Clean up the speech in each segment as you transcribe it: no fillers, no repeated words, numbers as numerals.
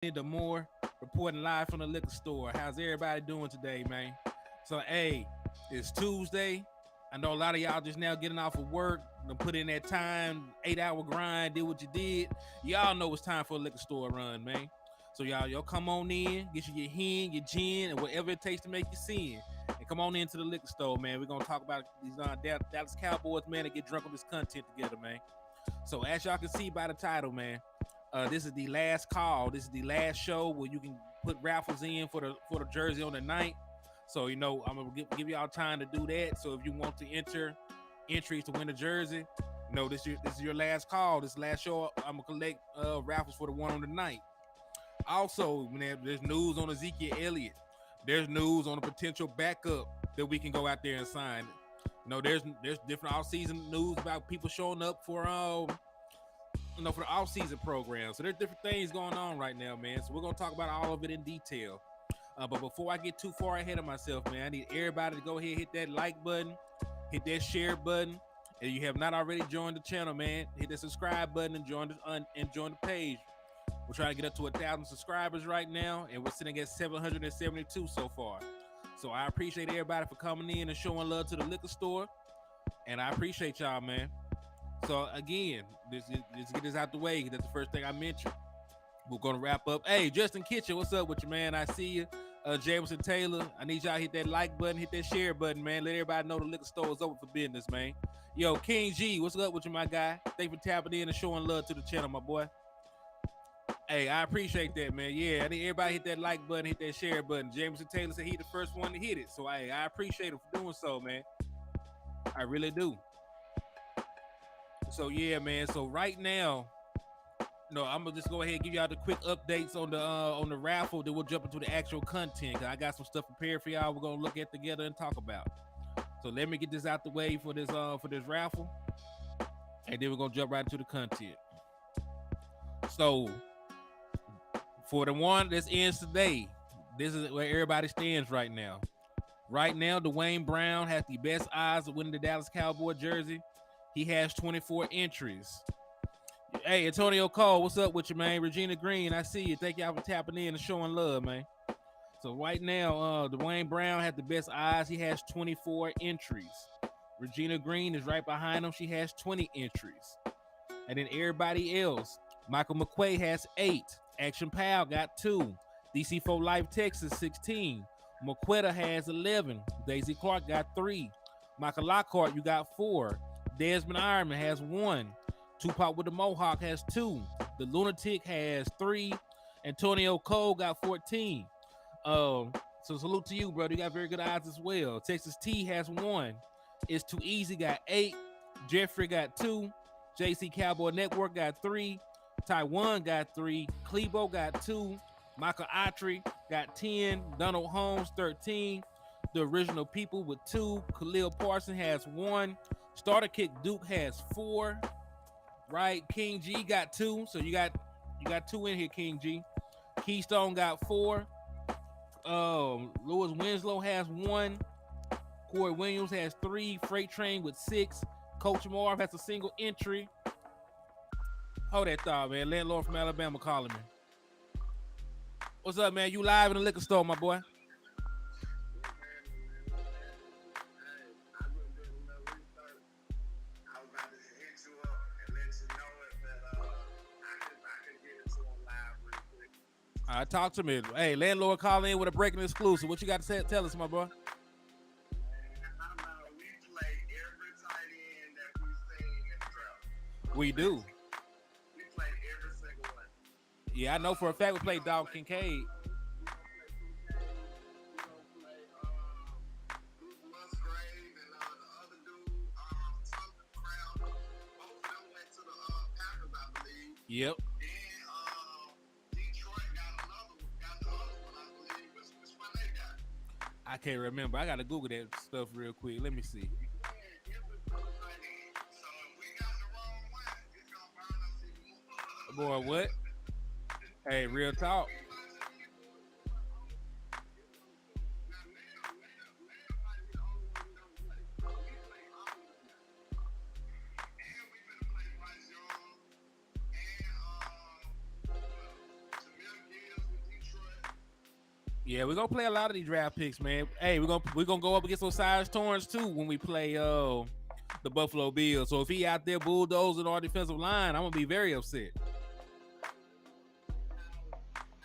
Hennythemoor, reporting live from the liquor store. How's everybody doing today, man? So, hey, it's Tuesday. I know a lot of y'all just now getting off of work, put in that time, 8-hour grind, did what you did. Y'all know it's time for a liquor store run, man. So y'all come on in, get you your hen, your gin, and whatever it takes to make you sin. And come on into the liquor store, man. We're gonna talk about these Dallas Cowboys, man, and get drunk on this content together, man. So as y'all can see by the title, man, this is the last call. This is the last show where you can put raffles in for the jersey on the night. So I'm gonna give y'all time to do that. So if you want to enter entries to win a jersey, this is your last call. This last show, I'm gonna collect raffles for the one on the night. Also, man, there's news on Ezekiel Elliott. There's news on a potential backup that we can go out there and sign. There's different offseason news about people showing up for for the offseason program. So there's different things going on right now, man. So we're gonna talk about all of it in detail. But before I get too far ahead of myself, man, I need everybody to go ahead and hit that like button, hit that share button. And you have not already joined the channel, man, hit the subscribe button and join the page. We're trying to get up to 1,000 subscribers right now, and we're sitting at 772 so far. So I appreciate everybody for coming in and showing love to the liquor store, and I appreciate y'all, man. So again, let's get this out the way. That's the first thing I mentioned. We're gonna wrap up. Hey, Justin Kitchen, what's up with you, man? I see you. Jameson Taylor, I need y'all to hit that like button, hit that share button, man. Let everybody know the liquor store is open for business, man. Yo, King G, what's up with you, my guy? Thanks for tapping in and showing love to the channel, my boy. Hey, I appreciate that, man. Yeah, I need everybody hit that like button, hit that share button. Jameson Taylor said he the first one to hit it. So I appreciate him for doing so, man. I really do. So yeah, man. So right now, I'm gonna just go ahead and give y'all the quick updates on the raffle. Then we'll jump into the actual content. Cause I got some stuff prepared for y'all. We're gonna look at together and talk about. So let me get this out the way for this raffle, and then we're gonna jump right into the content. So for the one that ends today, this is where everybody stands right now. Right now, Dwayne Brown has the best odds of winning the Dallas Cowboy jersey. He has 24 entries. Hey, Antonio Cole, what's up with you, man? Regina Green, I see you. Thank y'all for tapping in and showing love, man. So right now, Dwayne Brown has the best odds. He has 24 entries. Regina Green is right behind him. She has 20 entries. And then everybody else, Michael McQuay has 8. Action Pal got 2. DC4 Life Texas 16. Maquetta has 11. Daisy Clark got 3. Michael Lockhart, you got 4. Desmond Ironman has 1. Tupac with the Mohawk has 2. The Lunatic has 3. Antonio Cole got 14. So salute to you, brother. You got very good odds as well. Texas T has 1. It's Too Easy got 8. Jeffrey got 2. JC Cowboy Network got 3. Taiwan got 3. Clebo got 2. Michael Autry got 10. Donald Holmes 13. The Original People with 2. Khalil Parson has 1. Starter Kick Duke has 4. Right, King G got 2. So you got 2 in here, King G. Keystone got 4. Louis Winslow has 1. Corey Williams has 3. Freight Train with 6. Coach Marv has a single entry. Hold that thought, man. Landlord from Alabama calling me. What's up, man? You live in the liquor store, my boy. All right, talk to me. Hey, landlord calling in with a breaking exclusive. What you got to say? Tell us, my boy. We do. We played every single one. Yeah, I know for a fact we played Dog Kincaid. Musgrave and the other dude, Thompson Crown. Both of them went to the Packers, I believe. Yep. Then Detroit got the other one, I believe. Which one they got? I can't remember. I gotta Google that stuff real quick. Let me see. Boy, what? Hey, real talk. Yeah, we're gonna play a lot of these draft picks, man. Hey, we're gonna go up against those size torrents too when we play the Buffalo Bills. So if he out there bulldozing our defensive line, I'm gonna be very upset. How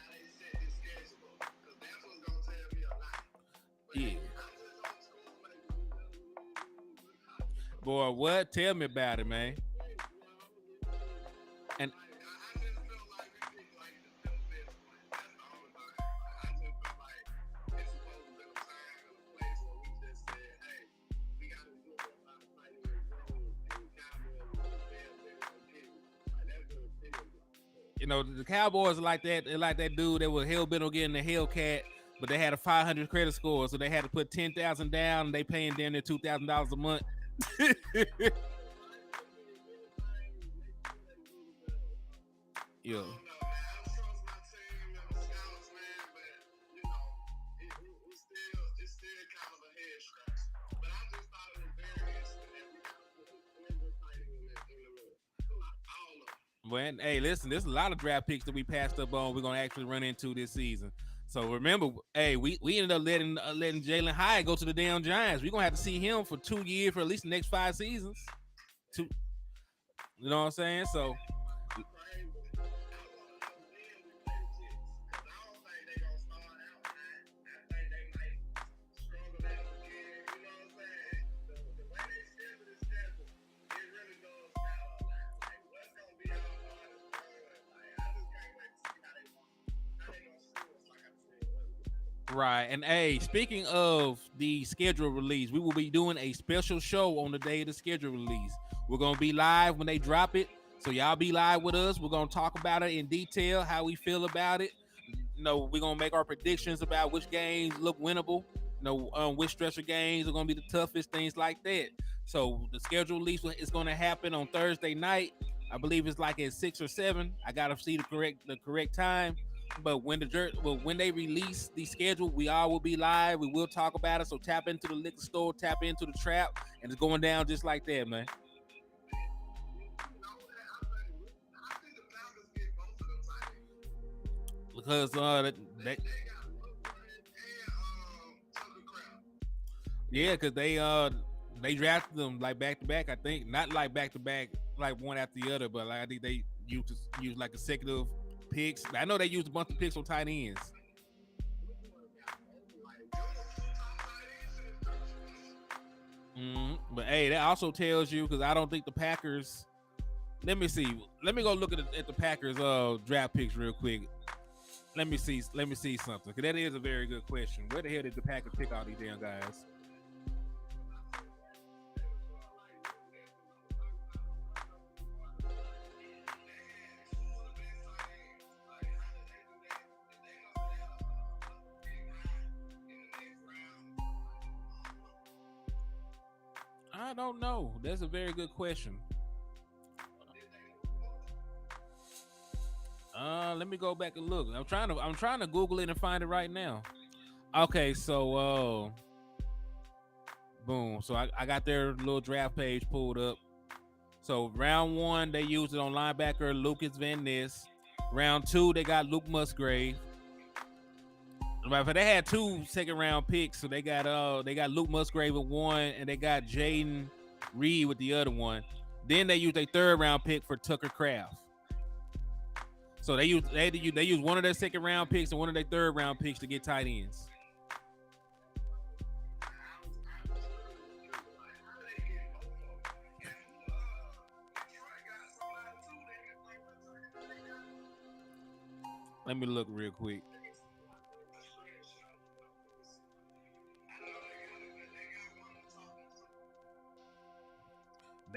they set this schedule up, because that's what's gonna tell me a lot. But Yeah. hey, I'm just on school, baby. Boy, what? Tell me about it, man. And I just feel like we picked like the fifth best one. That's the only thing. I just feel like it's supposed to be a time and a place where we just said, hey, we got to do a lot of fighting in the road, and the Cowboys will be fair, they're going to get it. Like, that's what it feels like. you know, the Cowboys are like that. They're like that dude that was hell bent on getting the Hellcat, but they had a 500 credit score, so they had to put 10,000 down, and they paying damn near $2,000 a month. Yeah. I don't know, man. I trust my team and the scouts, man, but you know, it's still kind of a head scratch. But I just thought it was very interesting that we got a fighting in the room. All of them. Well, hey, listen, there's a lot of draft picks that we passed up on. We're gonna actually run into this season. So remember, hey, we ended up letting Jalen Hyatt go to the damn Giants. We're gonna have to see him for 2 years for at least the next 5 seasons. You know what I'm saying? So. Crazy. I want to know when we play the Jets, because I don't think they're going to start out high. I think they might struggle at the beginning. You know what I'm saying? The way they schedule this schedule, it really does matter a lot. Like, what's going to be our hardest run? Like, I just can't wait to see how they going to shoot us, like I said earlier. Right. And hey, speaking of the schedule release, we will be doing a special show on the day of the schedule release. We're going to be live when they drop it. So y'all be live with us. We're going to talk about it in detail, how we feel about it. You know, we're going to make our predictions about which games look winnable. You know, which stretch of games are going to be the toughest, things like that. So the schedule release is going to happen on Thursday night. I believe it's like at 6 or 7. I got to see the correct time. But when they release the schedule, we all will be live. We will talk about it. So tap into the liquor store, tap into the trap, and it's going down just like that, man. I think the Falcons get both of them signings. Because They got Woodward and Tucker Craft. yeah, because they drafted them like back to back. I think not like back to back, like one after the other, but like I think they used like consecutive picks. I know they used a bunch of picks on tight ends. But hey, that also tells you, because I don't think the Packers. Let me see. Let me go look at the Packers draft picks real quick. Let me see something, because that is a very good question. Where the hell did the Packers pick all these damn guys? I don't know. That's a very good question. Let me go back and look. I'm trying to Google it and find it right now. Okay, so boom. So I got their little draft page pulled up. So round 1, they used it on linebacker Lucas Van Ness. Round 2, they got Luke Musgrave. But they had 2 second-round picks, so they got Luke Musgrave with 1, and they got Jaden Reed with the other one. Then they used a 3rd-round pick for Tucker Craft. So they used one of their 2nd-round picks and one of their 3rd-round picks to get tight ends. Let me look real quick.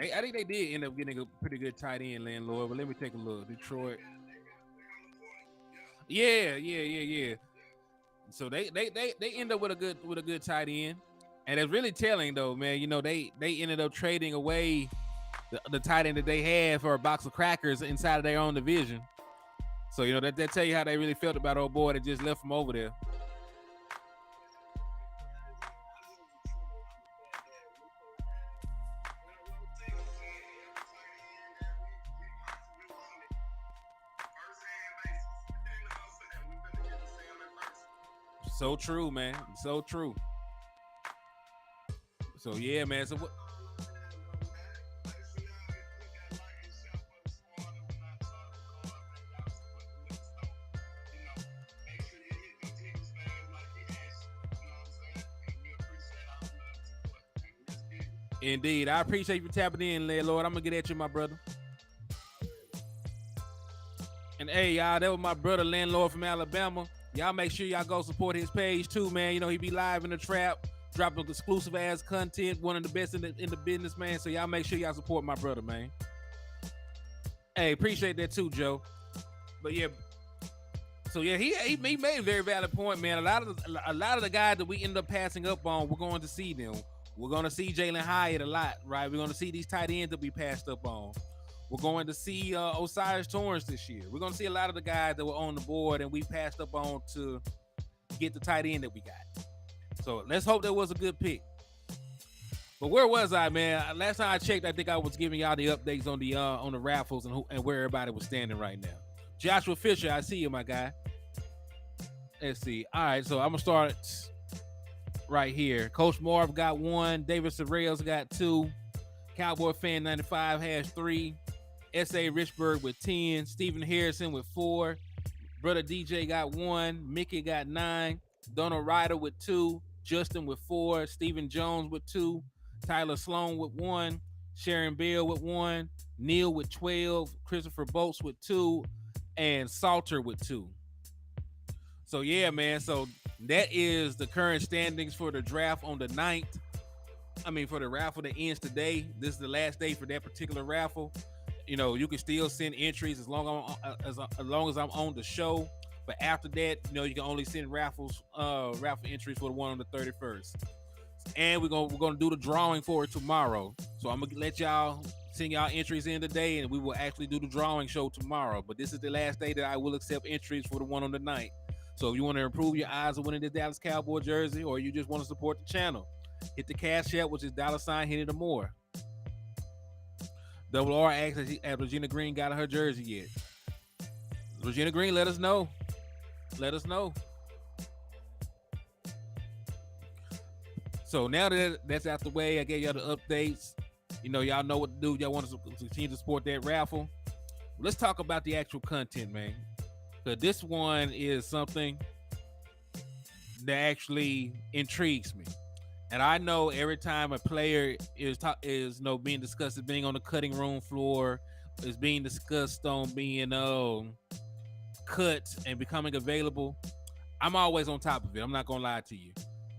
I think they did end up getting a pretty good tight end, landlord. But let me take a look. Detroit. Yeah. So they end up with a good tight end, and it's really telling though, man. You know, they ended up trading away the tight end that they had for a box of crackers inside of their own division. So you know that tell you how they really felt about old boy that just left from over there. So true, man. So true. So yeah, man. So what? Indeed, I appreciate you tapping in, Lord. I'm gonna get at you, my brother. And hey, y'all, that was my brother, landlord from Alabama. Y'all make sure y'all go support his page too, man. You know, he be live in the trap, dropping exclusive ass content, one of the best in the business, man. So y'all make sure y'all support my brother, man. Hey, appreciate that too, Joe. But yeah, so yeah, he made a very valid point, man. A lot of the guys that we end up passing up on, we're going to see them. We're going to see Jalen Hyatt a lot, right? We're going to see these tight ends that we passed up on. We're going to see Osiris Torrance this year. We're going to see a lot of the guys that were on the board and we passed up on to get the tight end that we got. So let's hope that was a good pick. But where was I, man? Last time I checked, I think I was giving y'all the updates on the raffles and where everybody was standing right now. Joshua Fisher, I see you, my guy. Let's see. All right, so I'm going to start right here. Coach Marv got 1. David Sorrells got 2. Cowboy Fan 95 has 3. S.A. Richburg with 10. Stephen Harrison with 4. Brother DJ got 1. Mickey got 9. Donald Ryder with 2. Justin with 4. Stephen Jones with 2. Tyler Sloan with 1. Sharon Bell with 1. Neil with 12. Christopher Bolts with 2. And Salter with 2. So yeah, man. So that is the current standings for the draft on the 9th. I mean, for the raffle that ends today. This is the last day for that particular raffle. You know, you can still send entries as long as I'm on the show. But after that, you know, you can only send raffle entries for the one on the 31st. And we're gonna do the drawing for it tomorrow. So I'm gonna let y'all send y'all entries in today, and we will actually do the drawing show tomorrow. But this is the last day that I will accept entries for the one on the 9th. So if you want to improve your odds of winning the Dallas Cowboy jersey, or you just want to support the channel, hit the Cash App, which is $Hennythemoor. Double R asks if Regina Green got her jersey yet. Regina Green, let us know. Let us know. So now that that's out the way, I gave y'all the updates. You know, y'all know what to do. Y'all want to continue to support that raffle. Let's talk about the actual content, man. Because this one is something that actually intrigues me. And I know every time a player is being discussed as being on the cutting room floor, is being discussed on being cut and becoming available, I'm always on top of it. I'm not gonna lie to you,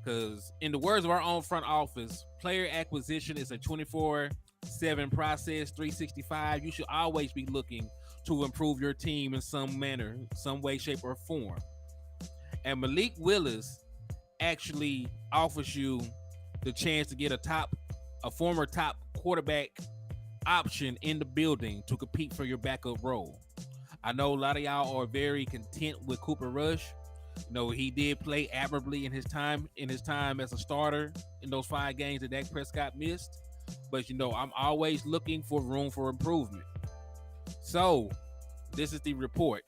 because in the words of our own front office, player acquisition is a 24/7 process, 365. You should always be looking to improve your team in some manner, some way, shape, or form. And Malik Willis actually offers you the chance to get a former top quarterback option in the building to compete for your backup role. I know a lot of y'all are very content with Cooper Rush. You know, he did play admirably in his time as a starter in those 5 games that Dak Prescott missed. But you know, I'm always looking for room for improvement. So this is the report.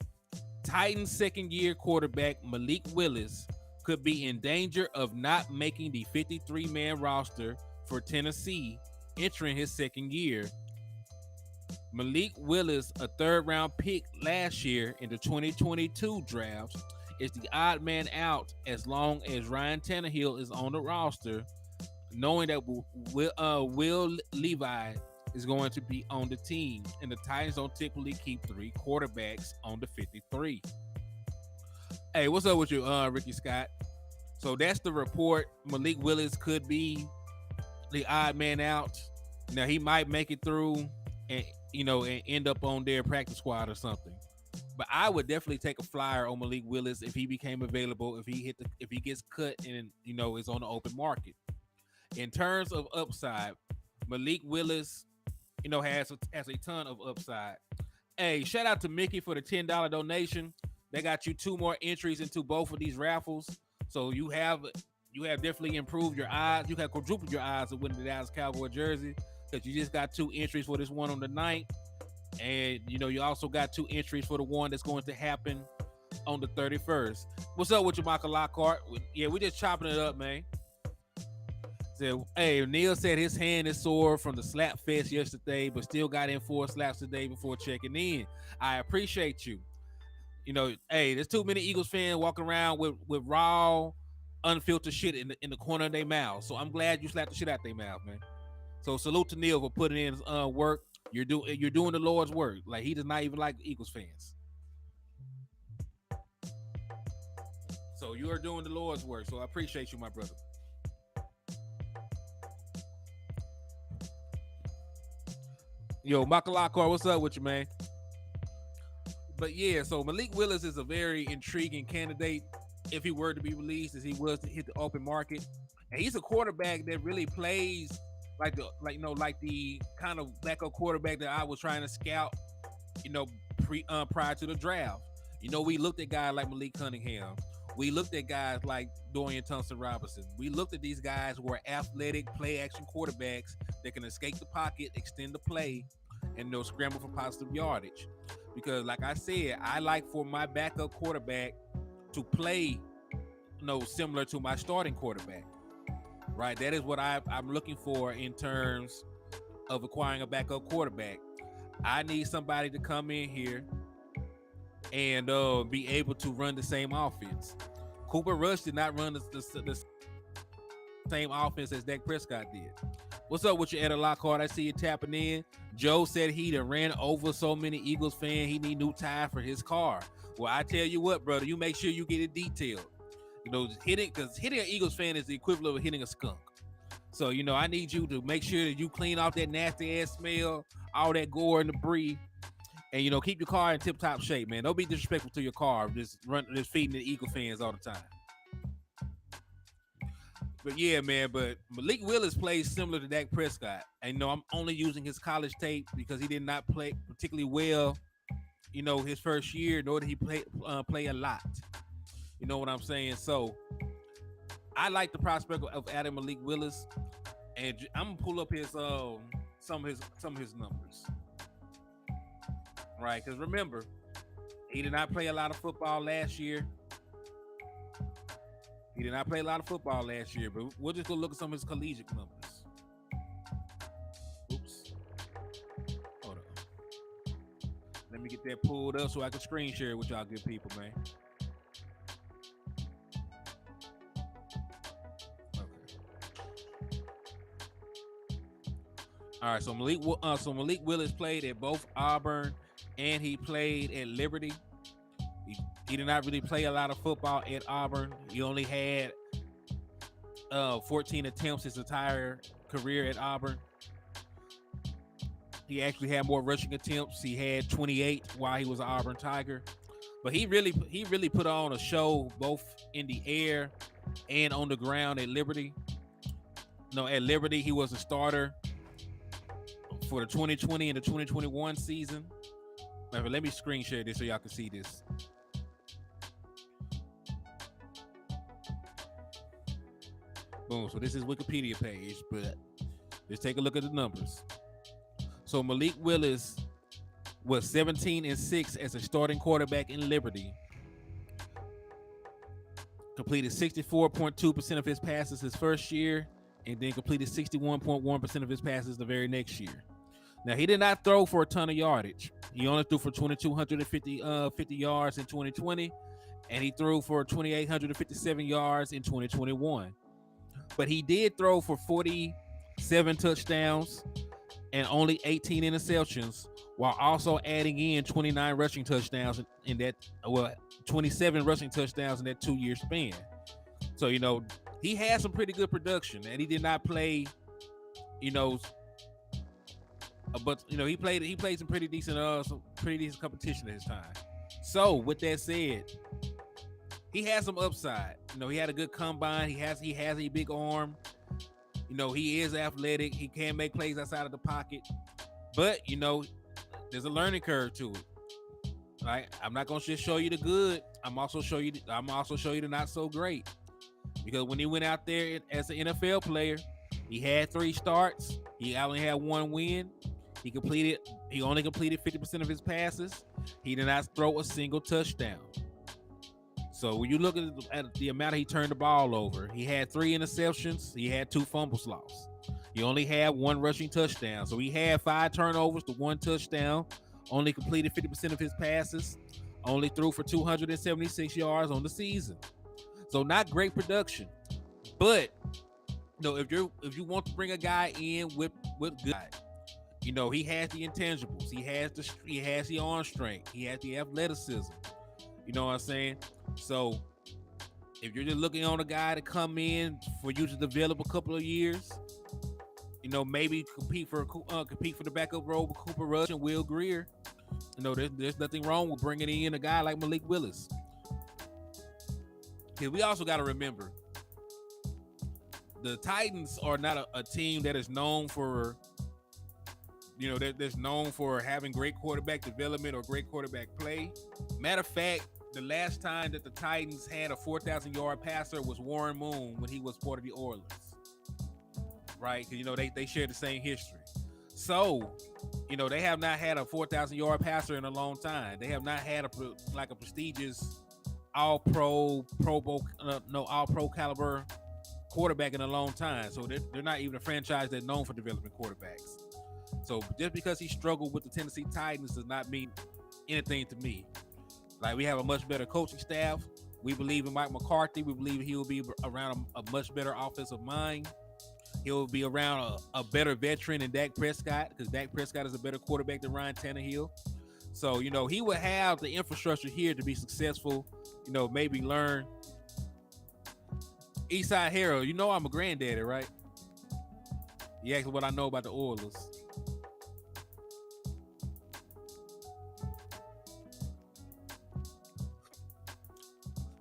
Titans second-year quarterback Malik Willis could be in danger of not making the 53-man roster for Tennessee entering his second year. Malik Willis, a third-round pick last year in the 2022 draft, is the odd man out as long as Ryan Tannehill is on the roster, knowing that Will Levi is going to be on the team, and the Titans don't typically keep 3 quarterbacks on the 53. Hey, what's up with you, Ricky Scott? So that's the report. Malik Willis could be the odd man out. Now he might make it through and end up on their practice squad or something. But I would definitely take a flyer on Malik Willis if he became available, if he gets cut and is on the open market. In terms of upside, Malik Willis, has a ton of upside. Hey, shout out to Mickey for the $10 donation. They got you 2 more entries into both of these raffles. So you have definitely improved your odds. You have quadrupled your odds of winning the Dallas Cowboy jersey, because you just got 2 entries for this one on the 9th. And you also got 2 entries for the one that's going to happen on the 31st. What's up with you, Michael Lockhart? Yeah, we just chopping it up, man. So, hey, Neil said his hand is sore from the slap fest yesterday, but still got in 4 slaps today before checking in. I appreciate you. You know, hey, there's too many Eagles fans walking around with raw, unfiltered shit in the corner of their mouth. So I'm glad you slapped the shit out their mouth, man. So salute to Neil for putting in his work. You're doing the Lord's work. Like, he does not even like Eagles fans. So you are doing the Lord's work. So I appreciate you, my brother. Yo, Michael Lockhart, what's up with you, man? But yeah, so Malik Willis is a very intriguing candidate if he were to be released, as he was to hit the open market. And he's a quarterback that really plays like the kind of backup quarterback that I was trying to scout, prior to the draft. We looked at guys like Malik Cunningham. We looked at guys like Dorian Thompson-Robinson. We looked at these guys who are athletic, play-action quarterbacks that can escape the pocket, extend the play, and scramble for positive yardage. Because, like I said, I like for my backup quarterback to play, similar to my starting quarterback. Right? That is what I'm looking for in terms of acquiring a backup quarterback. I need somebody to come in here and be able to run the same offense. Cooper Rush did not run the same offense as Dak Prescott did. What's up with you, Ed Lockhart? I see you tapping in. Joe said he done ran over so many Eagles fans, he need new tire for his car. Well, I tell you what, brother, you make sure you get it detailed. Hitting an Eagles fan is the equivalent of hitting a skunk. So, I need you to make sure that you clean off that nasty ass smell, all that gore and debris, and keep your car in tip-top shape, man. Don't be disrespectful to your car. Just feeding the Eagle fans all the time. But yeah, man. But Malik Willis plays similar to Dak Prescott. And I'm only using his college tape because he did not play particularly well, his first year, nor did he play a lot. You know what I'm saying? So I like the prospect of adding Malik Willis, and I'm gonna pull up his some of his numbers. Right, because remember, he did not play a lot of football last year. But we'll just go look at some of his collegiate numbers. Oops. Hold on. Let me get that pulled up so I can screen share it with y'all good people, man. Okay. All right, so Malik Willis played at both Auburn and he played at Liberty. He did not really play a lot of football at Auburn. He only had 14 attempts his entire career at Auburn. He actually had more rushing attempts. He had 28 while he was an Auburn Tiger. But he really put on a show both in the air and on the ground at Liberty. At Liberty, he was a starter for the 2020 and the 2021 season. Let me screen share this so y'all can see this. Boom. So this is Wikipedia page, but let's take a look at the numbers. So Malik Willis was 17-6 as a starting quarterback in Liberty. Completed 64.2% of his passes his first year, and then completed 61.1% of his passes the very next year. Now, he did not throw for a ton of yardage. He only threw for 2,250 yards in 2020, and he threw for 2,857 yards in 2021. But he did throw for 47 touchdowns and only 18 interceptions, while also adding in 29 rushing touchdowns in that, 27 rushing touchdowns in that 2-year span. So, he had some pretty good production, and he did not play, but he played some pretty decent competition at his time. So with that said, he has some upside. He had a good combine. He has a big arm. He is athletic. He can make plays outside of the pocket. But there's a learning curve to it. Right? I'm not gonna just show you the good. I'm also show you the not so great. Because when he went out there as an NFL player, he had 3 starts. He only had 1 win. He only completed 50% of his passes. He did not throw a single touchdown. So when you look at the amount he turned the ball over, he had 3 interceptions. He had 2 fumbles lost. He only had 1 rushing touchdown. So he had 5 turnovers to 1 touchdown. Only completed 50% of his passes. Only threw for 276 yards on the season. So not great production. But if you want to bring a guy in with good, he has the intangibles. He has the arm strength. He has the athleticism. You know what I'm saying? So if you're just looking on a guy to come in for you to develop a couple of years, maybe compete for the backup role with Cooper Rush and Will Greer. There's nothing wrong with bringing in a guy like Malik Willis. Because we also got to remember, the Titans are not a team that is known for, that's known for having great quarterback development or great quarterback play. Matter of fact, the last time that the Titans had a 4,000-yard passer was Warren Moon when he was part of the Oilers, right? Because they share the same history. So, they have not had a 4,000-yard passer in a long time. They have not had a prestigious all-pro caliber quarterback in a long time. So they're not even a franchise that's known for developing quarterbacks. So just because he struggled with the Tennessee Titans does not mean anything to me. Like, we have a much better coaching staff. We believe in Mike McCarthy. We believe he will be around a much better offensive mind. He'll be around a better veteran than Dak Prescott, because Dak Prescott is a better quarterback than Ryan Tannehill. So, he would have the infrastructure here to be successful, maybe learn. Eastside Harold, I'm a granddaddy, right? You asked me what I know about the Oilers.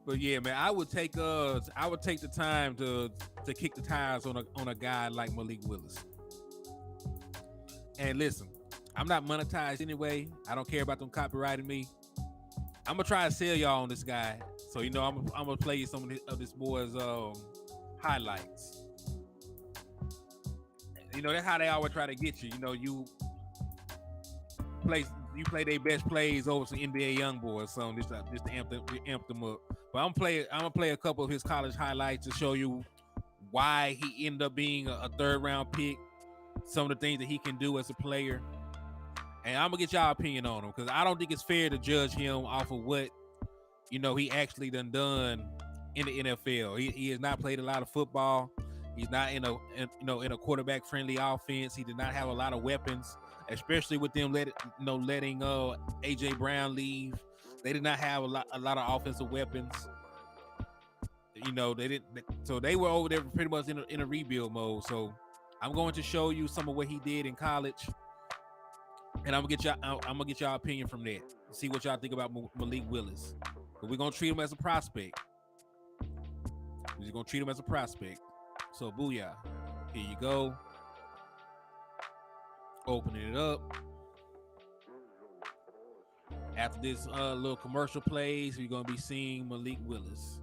But yeah, man, I would take the time to kick the tires on a guy like Malik Willis. And listen, I'm not monetized anyway. I don't care about them copyrighting me. I'm gonna try to sell y'all on this guy. So I'm gonna play you some of this boy's highlights. That's how they always try to get you. You play their best plays over some NBA young boys, so just to amp them up. But I'm gonna play a couple of his college highlights to show you why he ended up being a 3rd round pick, some of the things that he can do as a player. And I'm gonna get y'all opinion on him, because I don't think it's fair to judge him off of what he actually done in the NFL. He has not played a lot of football. He's not in a quarterback friendly offense. He did not have a lot of weapons, especially with them letting AJ Brown leave. They did not have a lot of offensive weapons. They didn't. So they were over there pretty much in a rebuild mode. So I'm going to show you some of what he did in college, and I'm gonna get y'all opinion from that. See what y'all think about Malik Willis. But we're gonna treat him as a prospect. We're just gonna treat him as a prospect. So booyah. Here you go. Opening it up. After this little commercial plays, we're gonna be seeing Malik Willis.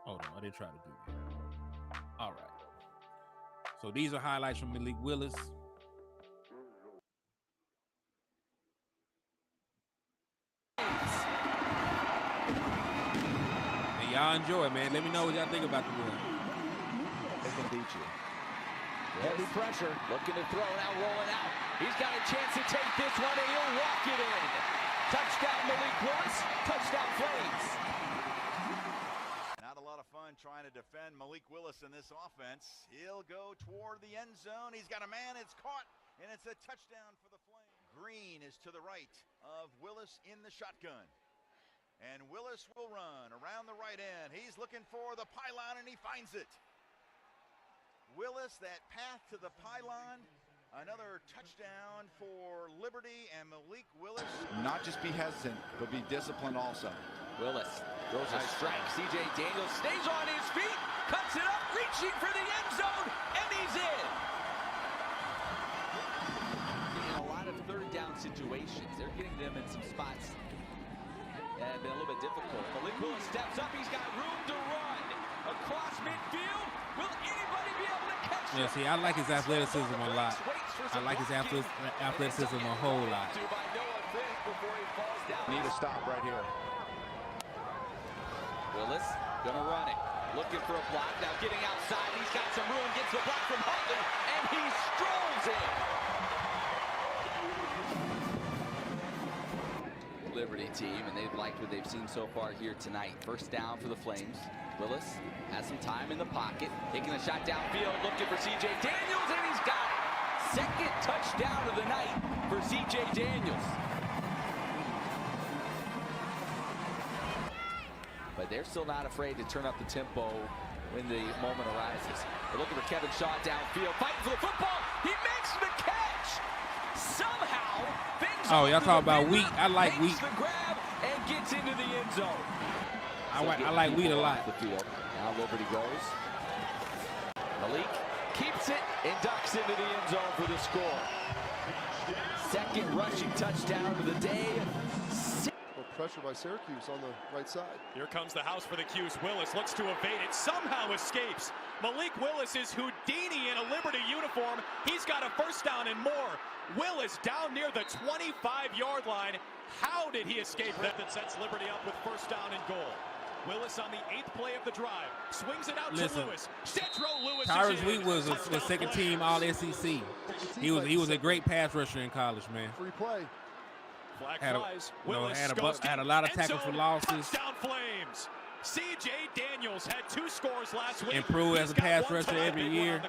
Hold on, I didn't try to do that. All right. So these are highlights from Malik Willis. And y'all enjoy, man. Let me know what y'all think about the boy. They can beat you. Heavy pressure, looking to throw now, rolling out. He's got a chance to take this one, and he'll walk it in. Touchdown, Malik Willis. Touchdown, Flames. Not a lot of fun trying to defend Malik Willis in this offense. He'll go toward the end zone. He's got a man. It's caught, and it's a touchdown for the Flames. Green is to the right of Willis in the shotgun. And Willis will run around the right end. He's looking for the pylon, and he finds it. Willis, that path to the pylon, another touchdown for Liberty, and Malik Willis. Not just be hesitant, but be disciplined also. Willis throws a strike. C.J. Daniels stays on his feet, cuts it up, reaching for the end zone, and he's in. In a lot of 3rd down situations, they're getting them in some spots that have been a little bit difficult. Malik Willis steps up. He's got room to run across midfield. Will anybody be able to catch him? Yeah, see, I like his athleticism a lot. I like his athleticism a whole lot. Need a stop right here. Willis gonna run it. Looking for a block. Now getting outside. He's got some room. Gets the block from Huntley. And he strolls in. Liberty team, and they've liked what they've seen so far here tonight. First down for the Flames. Willis has some time in the pocket. Taking a shot downfield. Looking for C.J. Daniels. And he's got it. Second touchdown of the night for C.J. Daniels. But they're still not afraid to turn up the tempo when the moment arises. They're looking for Kevin Shaw downfield, fighting for the football. He makes the catch. Somehow, things. Oh, y'all talking about Wheat? I like Wheat. The grab and gets into the end zone. I like Wheat a lot. The field. Now Liberty goes. Malik keeps it and ducks into the end zone for the score. Second rushing touchdown of the day. Pressure by Syracuse on the right side. Here comes the house for the Cuse. Willis looks to evade it, somehow escapes. Malik Willis is Houdini in a Liberty uniform. He's got a first down and more. Willis down near the 25-yard line. How did he escape that? That sets Liberty up with first down and goal. Willis on the 8th play of the drive. Swings it out to Lewis. Cedro Lewis. Tyrus Wheat was the second team All-SEC. He was a great pass rusher in college, man. Free play. Had a lot of tackles for losses. Touchdown Flames. C.J. Daniels had 2 scores last week. Improved as a pass rusher every year.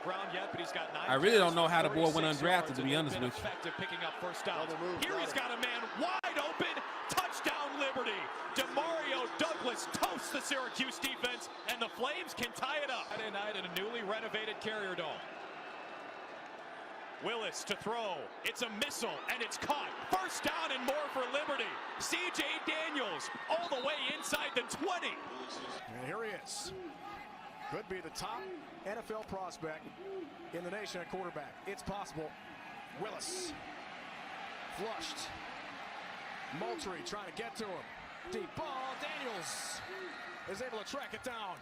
I really don't know how the boy went undrafted, to be honest with you. Picking up first down. Here he's got a man wide open. Touchdown Liberty. Demario Douglas toasts the Syracuse defense, and the Flames can tie it up. Friday night in a newly renovated Carrier Dome. Willis to throw. It's a missile, and it's caught. First down and more for Liberty. C.J. Daniels all the way inside the 20. And here he is. Could be the top NFL prospect in the nation at quarterback. It's possible. Willis. Flushed. Moultrie trying to get to him. Deep ball. Daniels is able to track it down.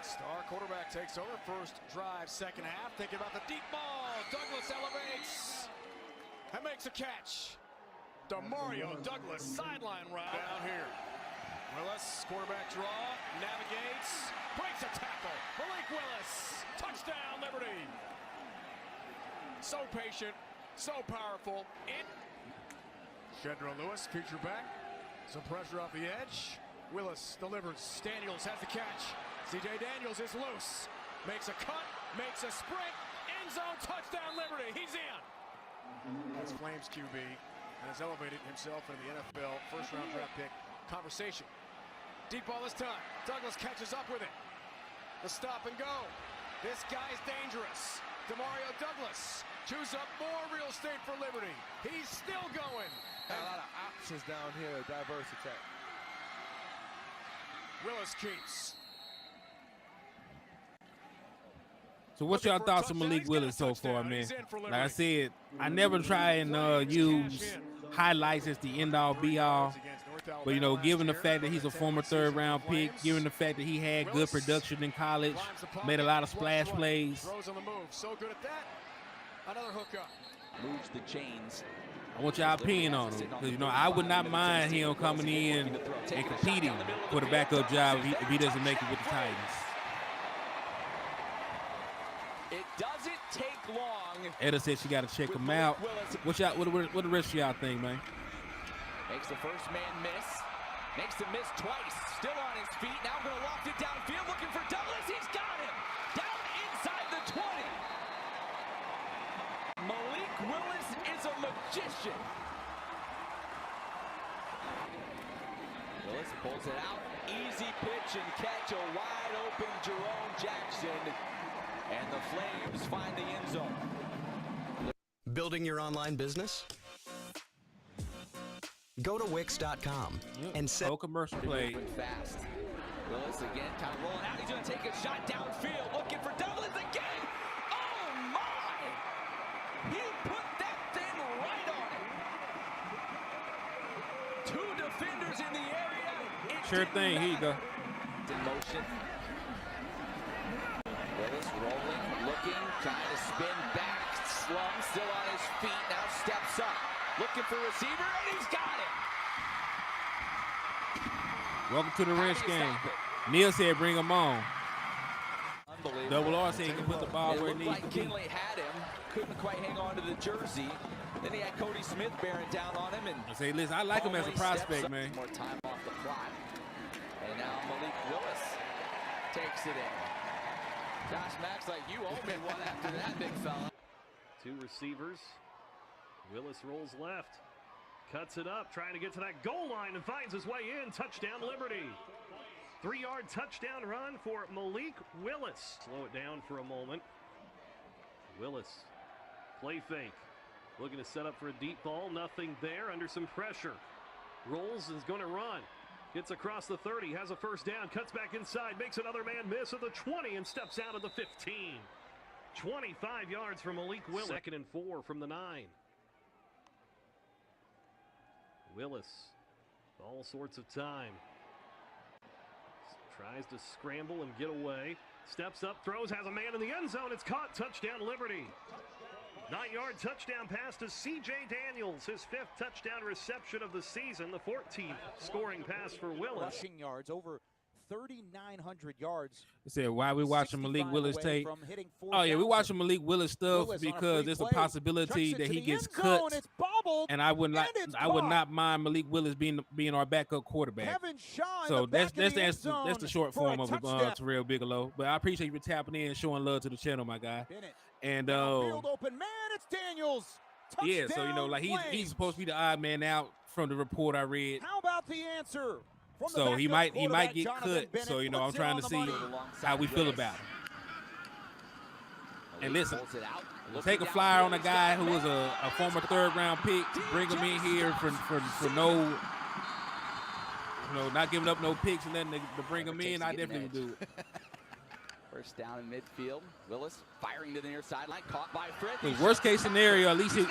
Star quarterback takes over. First drive, second half. Thinking about the deep ball. Douglas elevates and makes a catch. Demario Douglas sideline ride down here. Willis, quarterback draw, navigates, breaks a tackle. Malik Willis, touchdown Liberty. So patient, so powerful. Cedro Lewis, feature back. Some pressure off the edge. Willis delivers. Daniels has the catch. C.J. Daniels is loose. Makes a cut, makes a sprint. End zone touchdown Liberty. He's in. That's Flames QB and has elevated himself into the NFL first-round draft pick conversation. Deep ball this time. Douglas catches up with it. The stop and go. This guy's dangerous. Demario Douglas chews up more real estate for Liberty. He's still going. A lot of options down here, diverse attack. Willis keeps. So what's y'all thoughts on Malik Willis so far, man? Like I said, I never try and use highlights as the end-all, be-all. But, you know, given the fact that he's a former third-round pick, given the fact that he had good production in college, made a lot of splash plays. Throws on the move. So good at that. Another hookup. Moves the chains. I want y'all opinion on him. Because, you know, I would not mind him coming in and competing for the backup job if he doesn't make it with the Titans. It doesn't take long. Etta said she got to check him out. What the rest of y'all think, man? Makes the first man miss. Makes him miss twice. Still on his feet. Now going to loft it downfield. Looking for Douglas. He's got him. Down inside the 20. Malik Willis is a magician. Willis pulls it out. Easy pitch and catch. A wide open Jerome Jackson. And the Flames find the end zone. Building your online business? Go to Wix.com and set. No commercial play. Fast. Willis again, kind of rolling out. He's going to take a shot downfield, looking for Douglas again. Oh my! He put that thing right on it. 2 defenders in the area. Sure thing. Here you go. In motion. Willis rolling, looking, trying to spin back, slump, still on his feet, now steps up, looking for receiver, and he's got it! Welcome to the Ranch game. Neil said bring him on. Unbelievable. Double R said he can put the ball where it needs to be. Kinley had him, couldn't quite hang on to the jersey. Then he had Cody Smith bearing down on him. And I say, listen, I like him as a prospect, man. More time off the clock. And now Malik Willis takes it in. Josh Mack's like, you owe me one after that, big fella. Two receivers. Willis rolls left. Cuts it up, trying to get to that goal line and finds his way in. Touchdown, Liberty. 3-yard touchdown run for Malik Willis. Slow it down for a moment. Willis, play fake. Looking to set up for a deep ball. Nothing there, under some pressure. Rolls and is going to run. Gets across the 30, has a first down, cuts back inside, makes another man miss at the 20 and steps out of the 15. 25 yards for Malik Willis. 2nd and 4 from the 9. Willis, all sorts of time. Tries to scramble and get away. Steps up, throws, has a man in the end zone. It's caught. Touchdown, Liberty. 9-yard touchdown pass to C.J. Daniels, his 5th touchdown reception of the season, the 14th scoring pass for Willis. Rushing yards, over 3,900 yards. They said, why we watching Malik Willis tape? Oh, yeah, we watching Malik Willis stuff because there's a possibility that he gets cut. And I would not mind Malik Willis being our backup quarterback. So that's the short form of Terrell Bigelow. But I appreciate you tapping in and showing love to the channel, my guy. And field open man, it's Daniels. Touchdown, yeah, so you know, like he's supposed to be the odd man out from the report I read. How about the answer? So he might get cut. So you know, I'm trying to see how we feel about it. And listen, take a flyer on a guy who was a former 3rd-round pick, bring him in here for no, you know, not giving up no picks and letting to bring him in. I definitely would do it. First down in midfield. Willis firing to the near sideline, caught by Fred. The worst case scenario, at least he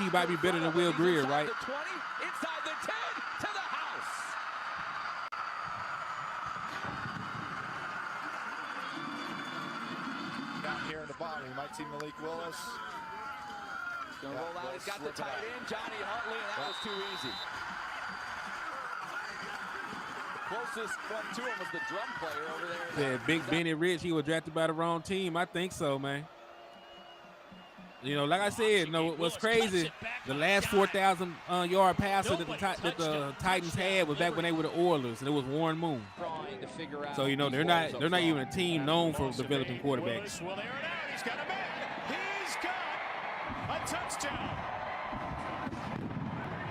might be better than Will Greer, right? The 20, inside the 10, to the house. Down here in the bottom, you might see Malik Willis. Gonna roll out. He's got the tight end, Johnny Huntley, and that was too easy. Closest one to him was the drum player over there. Yeah, Big Benny Rich, he was drafted by the wrong team. I think so, man. You know, like I said, you know what's crazy? The last 4,000-yard passer that the Titans had was back when they were the Oilers, and it was Warren Moon. So you know they're not even a team known for developing quarterbacks. Will air it out. He's got a man. He's got a touchdown.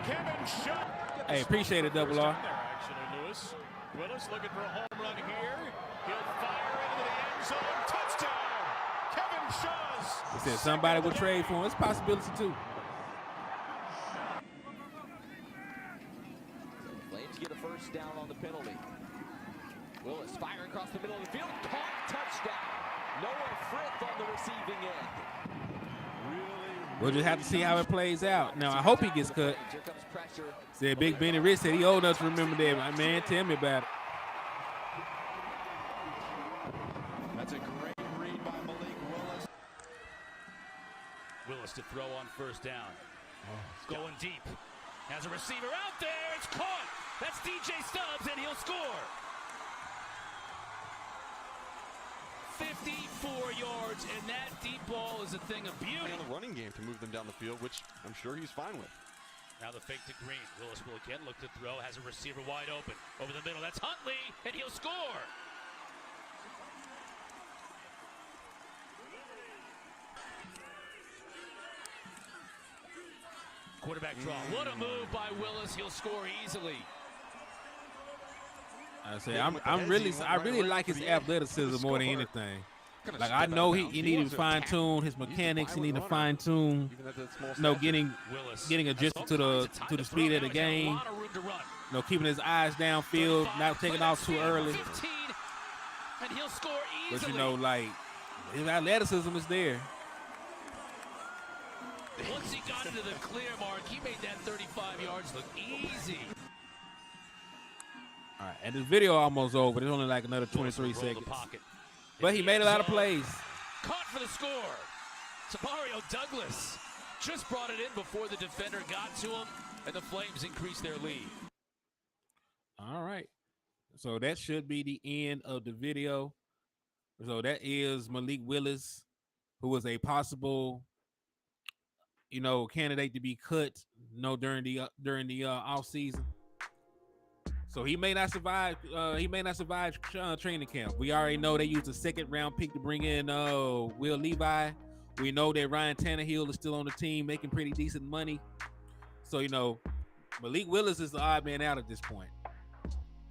Kevin Shutt. Hey, appreciate it, Double R. Willis looking for a home run here. He'll fire into the end zone. Touchdown! Kevin Shutt. They said somebody will trade for him. It's a possibility, too. Flames get a first down on the penalty. Willis firing across the middle of the field. Caught. Touchdown. Noah Frith on the receiving end. We'll just have to see how it plays out. Now, I hope he gets cut. Said Big Benny Rich said he old enough to remember that. Man, tell me about it. That's a great read by Malik Willis. Willis to throw on first down. Going deep. Has a receiver out there. It's caught. That's DJ Stubbs, and he'll score. 54 yards, and that deep ball is a thing of beauty. On the running game to move them down the field, which I'm sure he's fine with. Now the fake to Green. Willis will again look to throw. Has a receiver wide open. Over the middle. That's Huntley, and he'll score. Quarterback draw. What a move by Willis. He'll score easily. I say I really like his athleticism more than anything. Like I know he needed to fine tune his mechanics. He needed to fine tune, getting adjusted to the speed of the game. Keeping his eyes downfield, not taking off too early. And he'll score easily. But like his athleticism is there. Once he got into the clear mark, he made that 35 yards look easy. All right, and this video almost over. There's only like another 23 seconds. But he made a lot of plays. Caught for the score. Samario Douglas just brought it in before the defender got to him, and the Flames increased their lead. All right. So that should be the end of the video. So that is Malik Willis, who was a possible, candidate to be cut, during the off season. So he may not survive. Training camp. We already know they used a second round pick to bring in Will Levi. We know that Ryan Tannehill is still on the team, making pretty decent money. So Malik Willis is the odd man out at this point,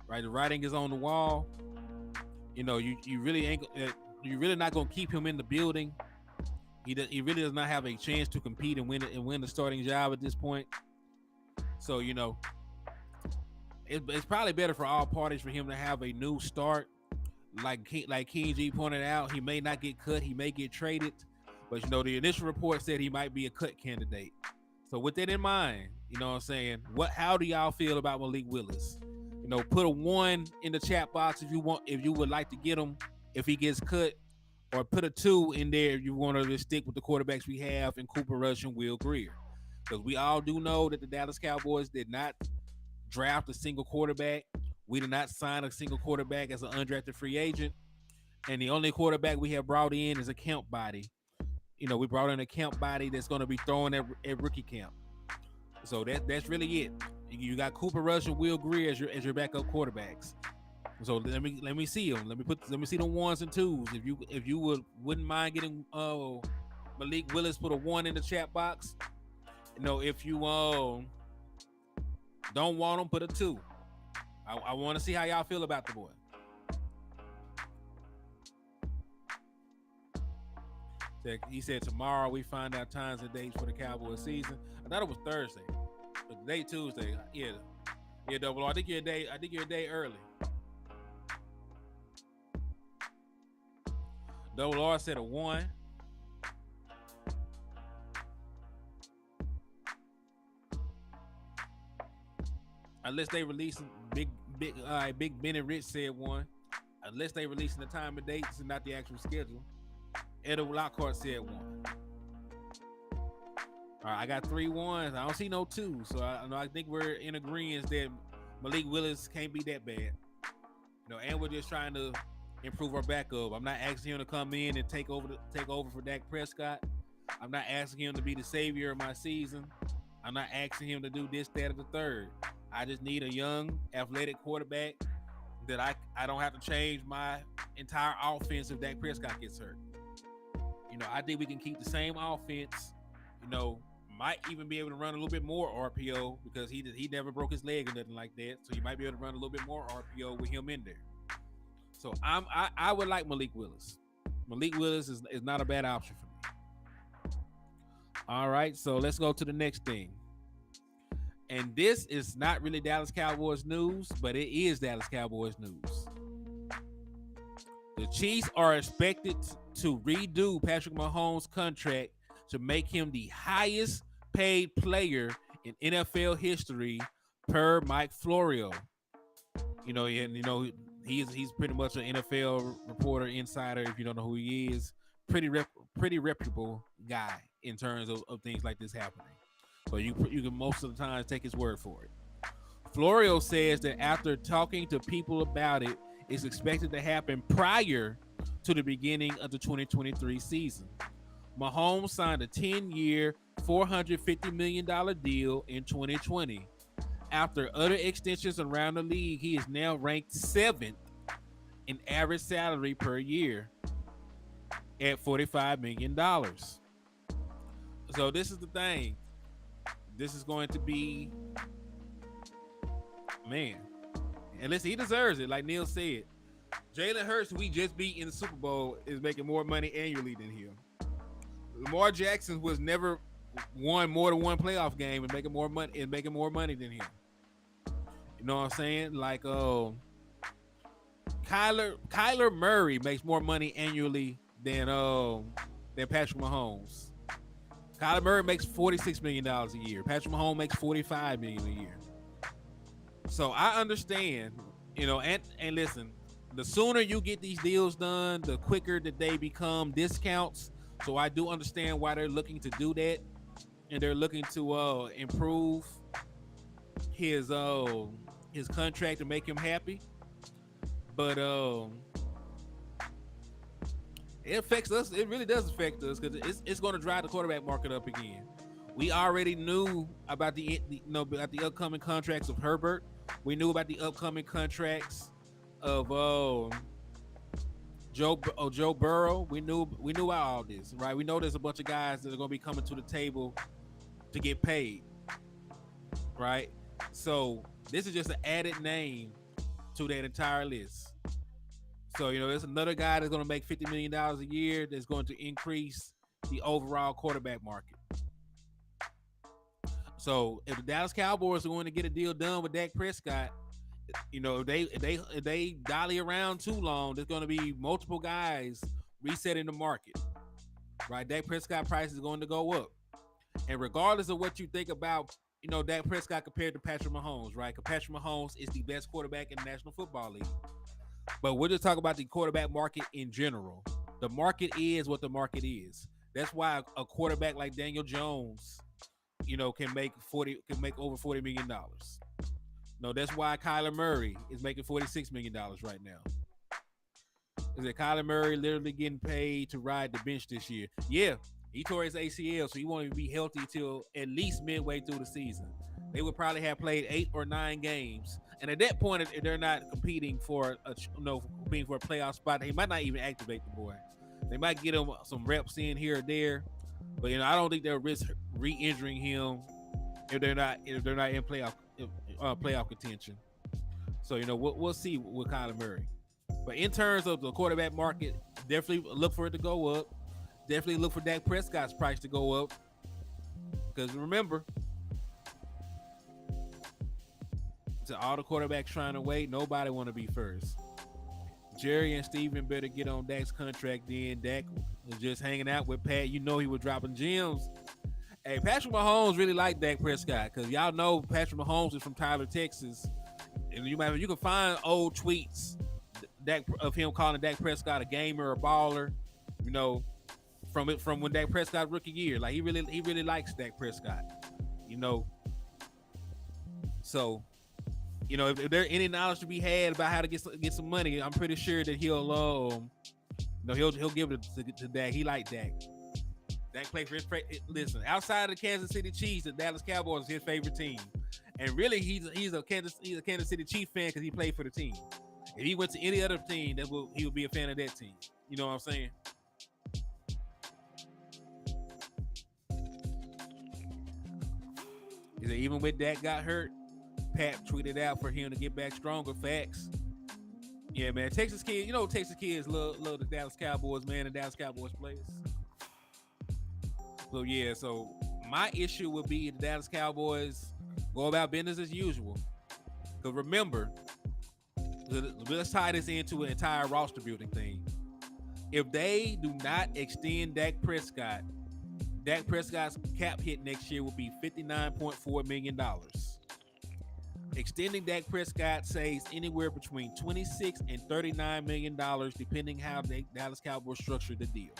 right? The writing is on the wall. You really not gonna keep him in the building. He really does not have a chance to compete and win the starting job at this point. So it's probably better for all parties for him to have a new start. Like King G pointed out, he may not get cut, he may get traded, but the initial report said he might be a cut candidate. So with that in mind, how do y'all feel about Malik Willis? Put a 1 in the chat box if you would like to get him if he gets cut, or put a 2 in there if you want to stick with the quarterbacks we have in Cooper Rush and Will Grier. Because we all do know that the Dallas Cowboys did not draft a single quarterback. We did not sign a single quarterback as an undrafted free agent. And the only quarterback we have brought in is a camp body. We brought in a camp body that's going to be throwing at rookie camp. So that's really it. You got Cooper Rush and Will Grier as your backup quarterbacks. So let me see them. Let me see the 1s and 2s. If you wouldn't mind getting Malik Willis, put a 1 in the chat box. If you don't want him, put a 2. I want to see how y'all feel about the boy. He said tomorrow we find out times and dates for the Cowboys season. I thought it was Thursday, but today Tuesday. Yeah, Double R. I think you're a day early. Double R said a 1. Unless they release Big Ben and Rich said 1. Unless they releasing the time and dates and not the actual schedule. Edward Lockhart said 1. All right, I got 3 1s. I don't see no 2s. So I think we're in agreement that Malik Willis can't be that bad. And we're just trying to improve our backup. I'm not asking him to come in and take over for Dak Prescott. I'm not asking him to be the savior of my season. I'm not asking him to do this, that, or the third. I just need a young, athletic quarterback that I don't have to change my entire offense if Dak Prescott gets hurt. I think we can keep the same offense. Might even be able to run a little bit more RPO because he never broke his leg or nothing like that. So you might be able to run a little bit more RPO with him in there. So I would like Malik Willis. Malik Willis is not a bad option for me. All right, so let's go to the next thing. And this is not really Dallas Cowboys news, but it is Dallas Cowboys news. The Chiefs are expected to redo Patrick Mahomes' contract to make him the highest paid player in NFL history per Mike Florio. He's pretty much an NFL reporter, insider. If you don't know who he is, pretty reputable guy in terms of things like this happening. So you can most of the time take his word for it. Florio says that after talking to people about it, it's expected to happen prior to the beginning of the 2023 season. Mahomes signed a 10-year, $450 million deal in 2020. After other extensions around the league, he is now ranked 7th in average salary per year at $45 million. So this is the thing. This is going to be, man. And listen, he deserves it. Like Neil said, Jalen Hurts, who we just beat in the Super Bowl, is making more money annually than him. Lamar Jackson was never won more than one playoff game and making more money than him. You know what I'm saying? Like Kyler Murray makes more money annually than Patrick Mahomes. Kyler Murray makes $46 million a year. Patrick Mahomes makes $45 million a year. So I understand, and listen, the sooner you get these deals done, the quicker that they become discounts. So I do understand why they're looking to do that, and they're looking to improve his contract to make him happy. But it affects us. It really does affect us because it's going to drive the quarterback market up again. We already knew about about the upcoming contracts of Herbert. We knew about the upcoming contracts of Joe Burrow. We knew about all this, right? We know there's a bunch of guys that are going to be coming to the table to get paid, right? So this is just an added name to that entire list. So, there's another guy that's going to make $50 million a year that's going to increase the overall quarterback market. So if the Dallas Cowboys are going to get a deal done with Dak Prescott, if they dolly around too long, there's going to be multiple guys resetting the market, right? Dak Prescott price is going to go up. And regardless of what you think about, Dak Prescott compared to Patrick Mahomes, right? Because Patrick Mahomes is the best quarterback in the National Football League. But we're just talking about the quarterback market in general. The market is what the market is. That's why a quarterback like Daniel Jones, can make over $40 million. No, that's why Kyler Murray is making $46 million right now. Is that Kyler Murray literally getting paid to ride the bench this year? Yeah, he tore his ACL, so he won't even be healthy till at least midway through the season. They would probably have played 8 or 9 games, and at that point, if they're not competing for a playoff spot, they might not even activate the boy. They might get him some reps in here or there, but I don't think they'll risk re-injuring him if they're not in playoff contention. So we'll see with Kyler Murray. But in terms of the quarterback market, definitely look for it to go up. Definitely look for Dak Prescott's price to go up. Because remember, to all the quarterbacks trying to wait, nobody want to be first. Jerry and Steven better get on Dak's contract then. Dak was just hanging out with Pat. He was dropping gems. Hey, Patrick Mahomes really liked Dak Prescott because y'all know Patrick Mahomes is from Tyler, Texas. And you can find old tweets of him calling Dak Prescott a gamer, a baller, from when Dak Prescott rookie year. Like he really likes Dak Prescott, So, if there's any knowledge to be had about how to get some money, I'm pretty sure that he'll give it to Dak. He liked Dak. Dak played for his listen. Outside of the Kansas City Chiefs, the Dallas Cowboys is his favorite team, and really he's a Kansas City Chief fan because he played for the team. If he went to any other team, he would be a fan of that team. You know what I'm saying? Is that even when Dak got hurt, Pat tweeted out for him to get back stronger. Facts. Yeah, man. Texas kids, Texas kids love the Dallas Cowboys, man, and Dallas Cowboys players. So, yeah, my issue would be the Dallas Cowboys go about business as usual. Because remember, let's tie this into an entire roster building thing. If they do not extend Dak Prescott's cap hit next year will be $59.4 million. Extending Dak Prescott saves anywhere between $26 and $39 million, depending how the Dallas Cowboys structured the deal.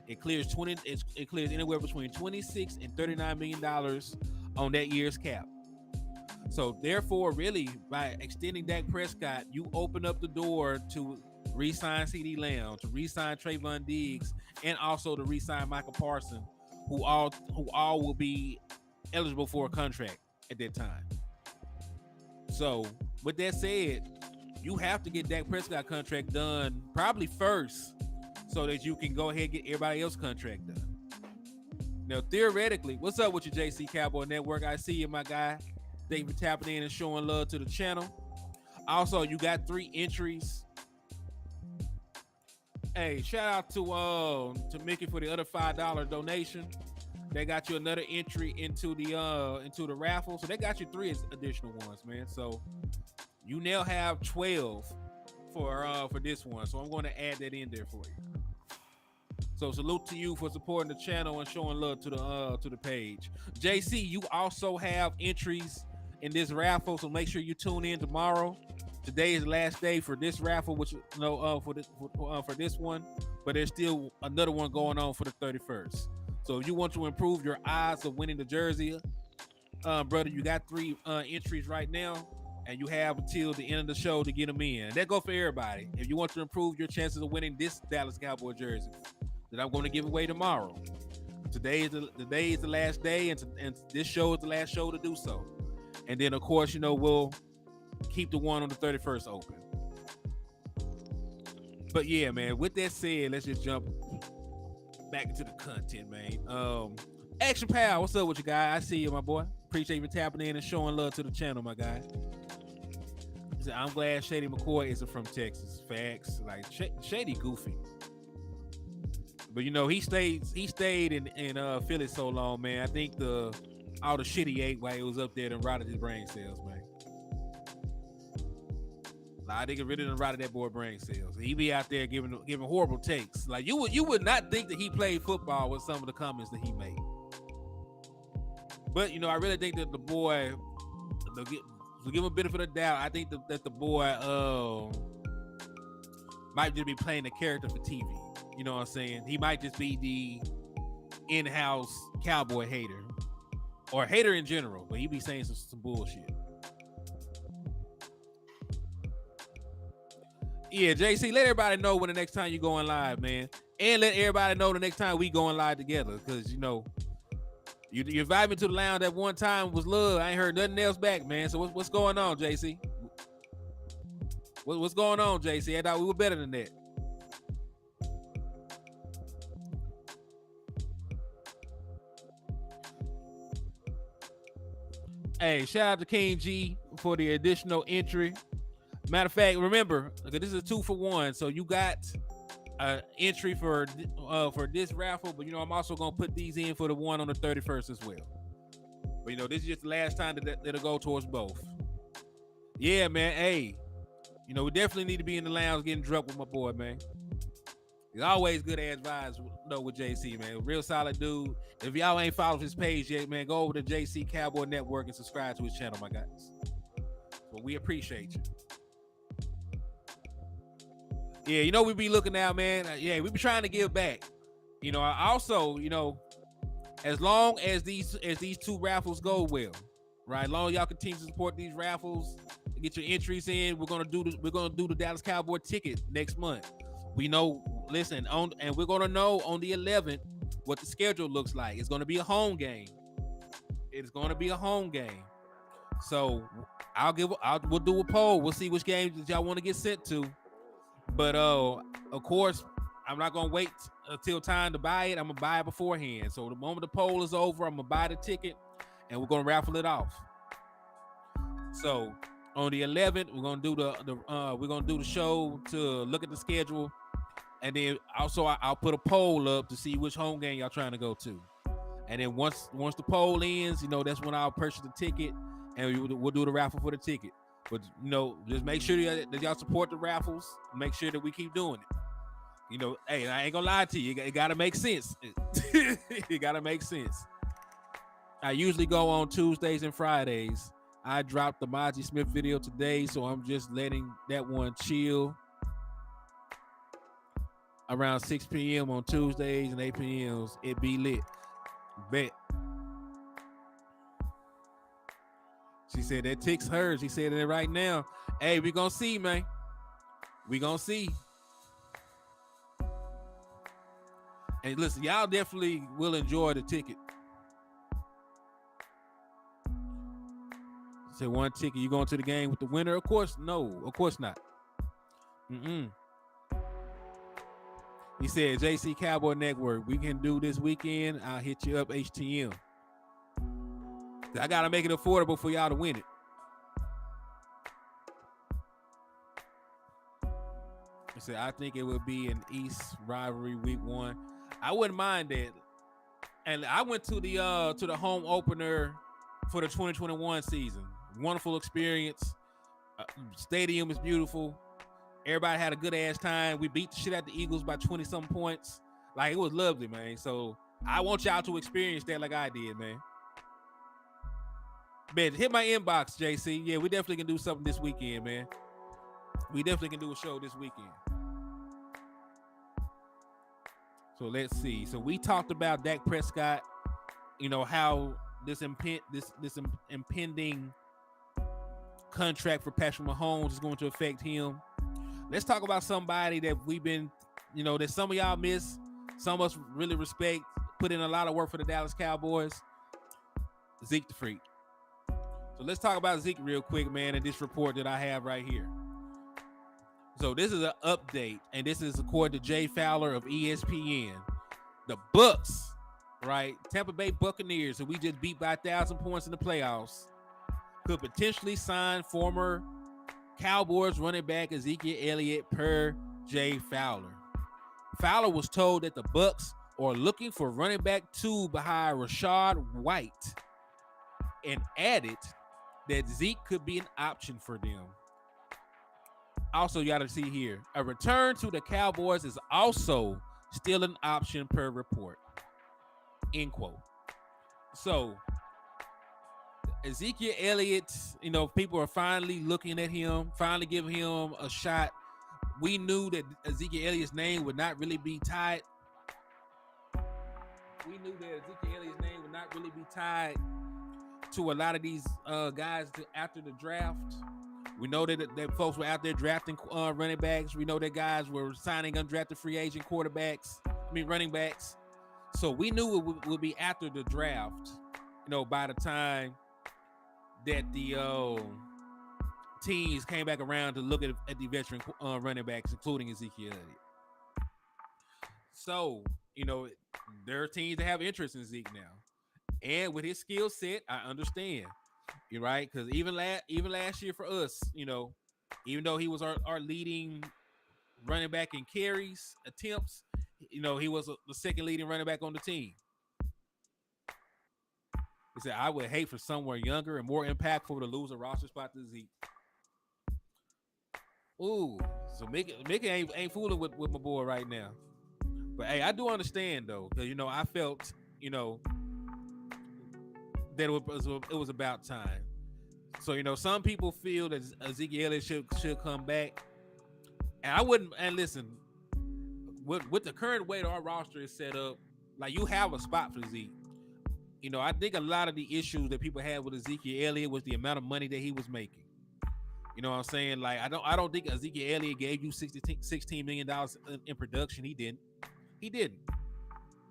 It clears anywhere between $26 and $39 million on that year's cap. So therefore, really, by extending Dak Prescott, you open up the door to re-sign CeeDee Lamb, to re-sign Trayvon Diggs, and also to re-sign Michael Parsons, who all will be eligible for a contract at that time. So with that said, you have to get Dak Prescott contract done probably first so that you can go ahead and get everybody else contract done. Now, theoretically, what's up with your JC Cowboy Network? I see you, my guy. Thank you for tapping in and showing love to the channel. Also, you got 3 entries. Hey, shout out to Mickey for the other $5 donation. They got you another entry into the raffle. So they got you 3 additional ones, man. So you now have 12 for this one. So I'm going to add that in there for you. So salute to you for supporting the channel and showing love to the page. JC, you also have entries in this raffle, so make sure you tune in tomorrow. Today is the last day for this raffle, which for this one, but there's still another one going on for the 31st. So if you want to improve your odds of winning the jersey, brother, you got 3 entries right now. and you have until the end of the show to get them in. That go for everybody. If you want to improve your chances of winning this Dallas Cowboy jersey that I'm going to give away tomorrow. Today is the last day, and this show is the last show to do so. And then, of course, we'll keep the one on the 31st open. But yeah, man, with that said, let's just jump back into the content, man. Action Pal, what's up with you guys? I see you, my boy. Appreciate you tapping in and showing love to the channel, my guy. He said, I'm glad Shady McCoy isn't from Texas. Facts. Like, Shady goofy. But, he stayed in Philly so long, man. I think all the shit he ate while he was up there and rotted his brain cells, man. I think it really done rotted that boy brain cells. He be out there giving horrible takes. Like you would not think that he played football with some of the comments that he made. But I really think that the boy, to give him a benefit of the doubt, I think that the boy might just be playing the character for TV. You know what I'm saying? He might just be the in-house Cowboy hater or hater in general, but he be saying some bullshit. Yeah, JC, let everybody know when the next time you going live, man. And let everybody know the next time we going live together. Because, you invited me to the lounge that one time was love. I ain't heard nothing else back, man. So what's going on, JC? What's going on, JC? I thought we were better than that. Hey, shout out to King G for the additional entry. Matter of fact, remember, this is a 2-for-1, so you got an entry for this raffle, but I'm also gonna put these in for the one on the 31st as well. But this is just the last time that'll go towards both. Yeah, man. Hey, we definitely need to be in the lounge getting drunk with my boy, man. He's always good ass vibes with JC, man. Real solid dude. If y'all ain't followed his page yet, man, go over to JC Cowboy Network and subscribe to his channel, my guys. But we appreciate you. Yeah, we be looking out, man. Yeah, we be trying to give back. I also, as long as these two raffles go well, right? As long as y'all continue to support these raffles, get your entries in. We're gonna do the Dallas Cowboy ticket next month. We know, and we're gonna know on the 11th what the schedule looks like. It's gonna be a home game. It's gonna be a home game. So we'll do a poll. We'll see which games that y'all want to get sent to. But of course, I'm not gonna wait until time to buy it. I'm gonna buy it beforehand. So the moment the poll is over, I'm gonna buy the ticket and we're gonna raffle it off. So on the 11th, we're gonna do the show to look at the schedule, and then also I'll put a poll up to see which home game y'all trying to go to. And then once the poll ends, that's when I'll purchase the ticket and we'll do the raffle for the ticket. But just make sure that y'all support the raffles. Make sure that we keep doing it. Hey, I ain't gonna lie to you. It gotta make sense. It gotta make sense. I usually go on Tuesdays and Fridays. I dropped the Maji Smith video today, so I'm just letting that one chill. Around 6 p.m. on Tuesdays and 8 p.m. it be lit. Bet. She said that tick's hers. She said it right now. Hey, we gonna see, man. We gonna see. And listen, y'all definitely will enjoy the ticket. Say one ticket, you going to the game with the winner? Of course, no. Of course not. He said, JC Cowboy Network, we can do this weekend. I'll hit you up, HTM. I got to make it affordable for y'all to win it. He said, I think it would be an East rivalry week 1. I wouldn't mind that. And I went to the home opener for the 2021 season. Wonderful experience. Stadium is beautiful. Everybody had a good ass time. We beat the shit out the Eagles by 20-something points. Like, it was lovely, man. So I want y'all to experience that like I did, man. Man, hit my inbox, JC. Yeah, we definitely can do something this weekend, man. We definitely can do a show this weekend. So let's see. So we talked about Dak Prescott, how this impending contract for Patrick Mahomes is going to affect him. Let's talk about somebody that we've been, that some of y'all miss, some of us really respect, put in a lot of work for the Dallas Cowboys. Zeke the Freak. So let's talk about Zeke real quick, man, and this report that I have right here. So this is an update, and this is according to Jay Fowler of ESPN. The Bucks, right, Tampa Bay Buccaneers, who we just beat by 1,000 points in the playoffs, could potentially sign former Cowboys running back Ezekiel Elliott per Jay Fowler. Fowler was told that the Bucks are looking for running back 2 behind Rashad White, and added that Zeke could be an option for them. Also, you got to see here, a return to the Cowboys is also still an option per report. End quote. So, Ezekiel Elliott, people are finally looking at him, finally giving him a shot. We knew that Ezekiel Elliott's name would not really be tied. To a lot of these guys after the draft. We know that folks were out there drafting running backs. We know that guys were signing undrafted free agent running backs. So we knew it would be after the draft, by the time that the teams came back around to look at the veteran running backs, including Ezekiel Elliott. So, there are teams that have interest in Zeke now. And with his skill set, I understand. You're right, because even last year for us, even though he was our leading running back in carries, attempts, he was the second leading running back on the team. He said, I would hate for somewhere younger and more impactful to lose a roster spot to Zeke. Ooh, so Mickey ain't fooling with my boy right now. But hey, I do understand though, because I felt, that it was about time. So, some people feel that Ezekiel Elliott should come back. And I wouldn't, and listen, with the current way that our roster is set up, like, you have a spot for Zeke. I think a lot of the issues that people had with Ezekiel Elliott was the amount of money that he was making. You know what I'm saying? Like, I don't think Ezekiel Elliott gave you $16 million in production. He didn't. He didn't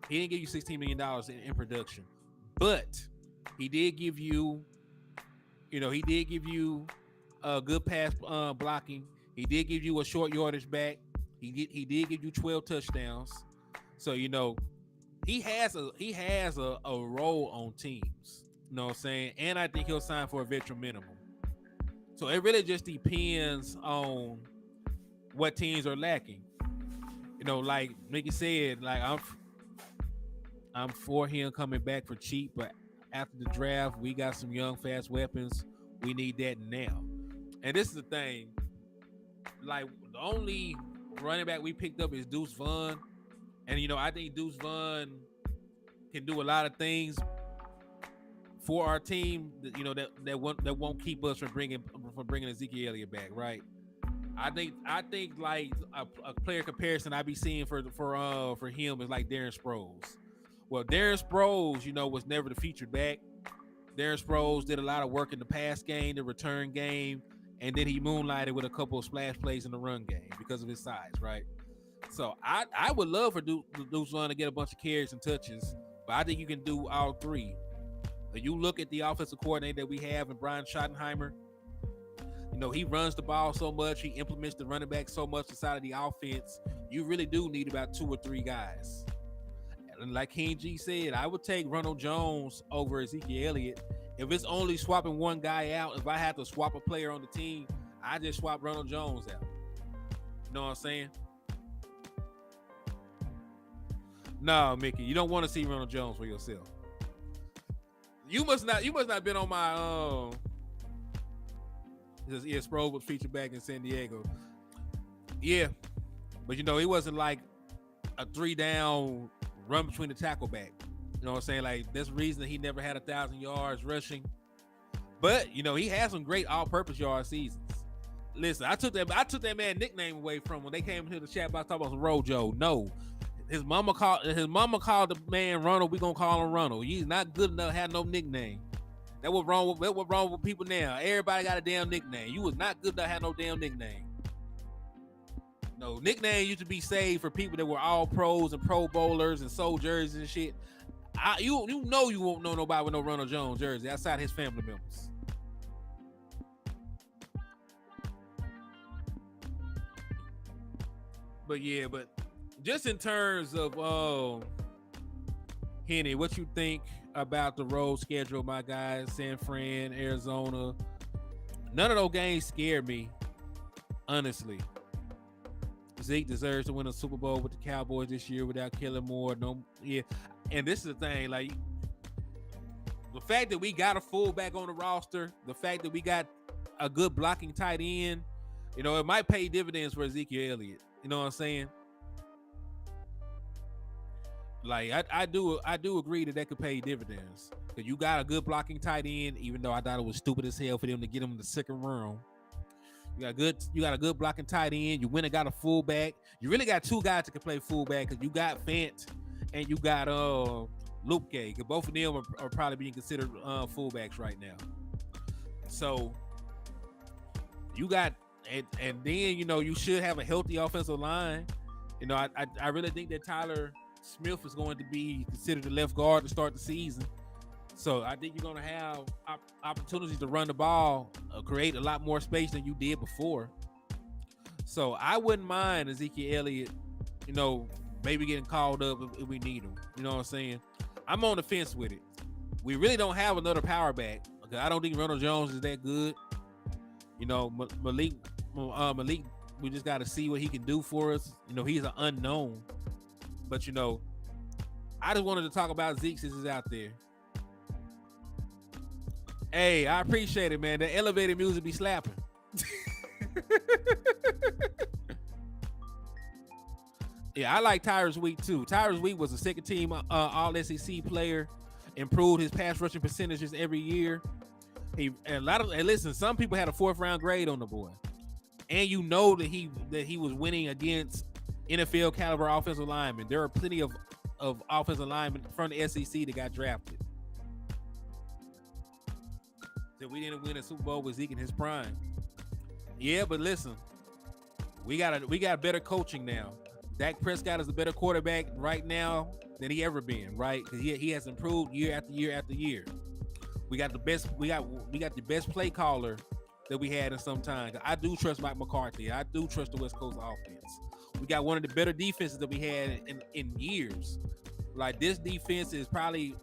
give you $16 million in production. But he did give you, a good pass blocking. He did give you a short yardage back. He did give you 12 touchdowns. So, he has a role on teams. You know what I'm saying? And I think he'll sign for a veteran minimum. So it really just depends on what teams are lacking. Like Mickey said, like I'm for him coming back for cheap, but after the draft, we got some young, fast weapons. We need that now. And this is the thing. Like, the only running back we picked up is Deuce Vaughn. And, I think Deuce Vaughn can do a lot of things for our team, that won't keep us from bringing Ezekiel Elliott back, right? I think like a player comparison I be seeing for him is like Darren Sproles. Well, Darren Sproles, was never the featured back. Darren Sproles did a lot of work in the pass game, the return game, and then he moonlighted with a couple of splash plays in the run game because of his size, right? So I would love for Deuce Vaughn to get a bunch of carries and touches, but I think you can do all three. When you look at the offensive coordinator that we have in Brian Schottenheimer, he runs the ball so much, he implements the running back so much inside of the offense. You really do need about 2 or 3 guys. And like King G said, I would take Ronald Jones over Ezekiel Elliott. If it's only swapping one guy out, if I have to swap a player on the team, I just swap Ronald Jones out. You know what I'm saying? No, Mickey, you don't want to see Ronald Jones for yourself. You must not been on my Sproles was featured back in San Diego. Yeah. But he wasn't like a 3-down run between the tackle back. You know what I'm saying? Like, that's the reason that he never had 1,000 yards rushing. But he had some great all-purpose yard seasons. Listen, I took that man nickname away from when they came into the chat box talking about some Rojo. No. His mama called the man Ronald. We gonna call him Ronald. He's not good enough to have no nickname. That what wrong with people now. Everybody got a damn nickname. You was not good to have no damn nickname. No, nickname used to be saved for people that were all pros and pro bowlers and sold jerseys and shit. You know you won't know nobody with no Ronald Jones jersey outside his family members. But yeah, but just in terms of Henny, what you think about the road schedule, my guys? San Fran, Arizona. None of those games scared me, honestly. Zeke deserves to win a Super Bowl with the Cowboys this year without Hennythemoor. And this is the thing, like the fact that we got a fullback on the roster, the fact that we got a good blocking tight end, you know, it might pay dividends for Ezekiel Elliott. You know what I'm saying? Like I do agree that could pay dividends because you got a good blocking tight end. Even though I thought it was stupid as hell for them to get him in the second round. You got a good blocking tight end. You went and got a fullback. You really got two guys that can play fullback because you got Fant and you got Luke Gay. Because both of them are probably being considered fullbacks right now. So you got and then you know you should have a healthy offensive line. You know I really think that Tyler Smith is going to be considered the left guard to start the season. So I think you're going to have opportunities to run the ball, create a lot more space than you did before. So I wouldn't mind Ezekiel Elliott, you know, maybe getting called up if we need him. You know what I'm saying? I'm on the fence with it. We really don't have another power back. Okay, I don't think Ronald Jones is that good. You know, Malik, we just got to see what he can do for us. You know, he's an unknown. But, you know, I just wanted to talk about Zeke since he's out there. Hey, I appreciate it, man. The elevated music be slapping. Yeah, I like Tyrus Wheat too. Tyrus Wheat was a second team All-SEC player, improved his pass rushing percentages every year. And listen, some people had a 4th round grade on the boy. And you know that he was winning against NFL caliber offensive linemen. There are plenty of offensive linemen from the SEC that got drafted. That we didn't win a Super Bowl with Zeke in his prime. Yeah, but listen, we got better coaching now. Dak Prescott is a better quarterback right now than he ever been, right? Because he has improved year after year after year. We got the best play caller that we had in some time. I do trust Mike McCarthy. I do trust the West Coast offense. We got one of the better defenses that we had in years. Like this defense is probably,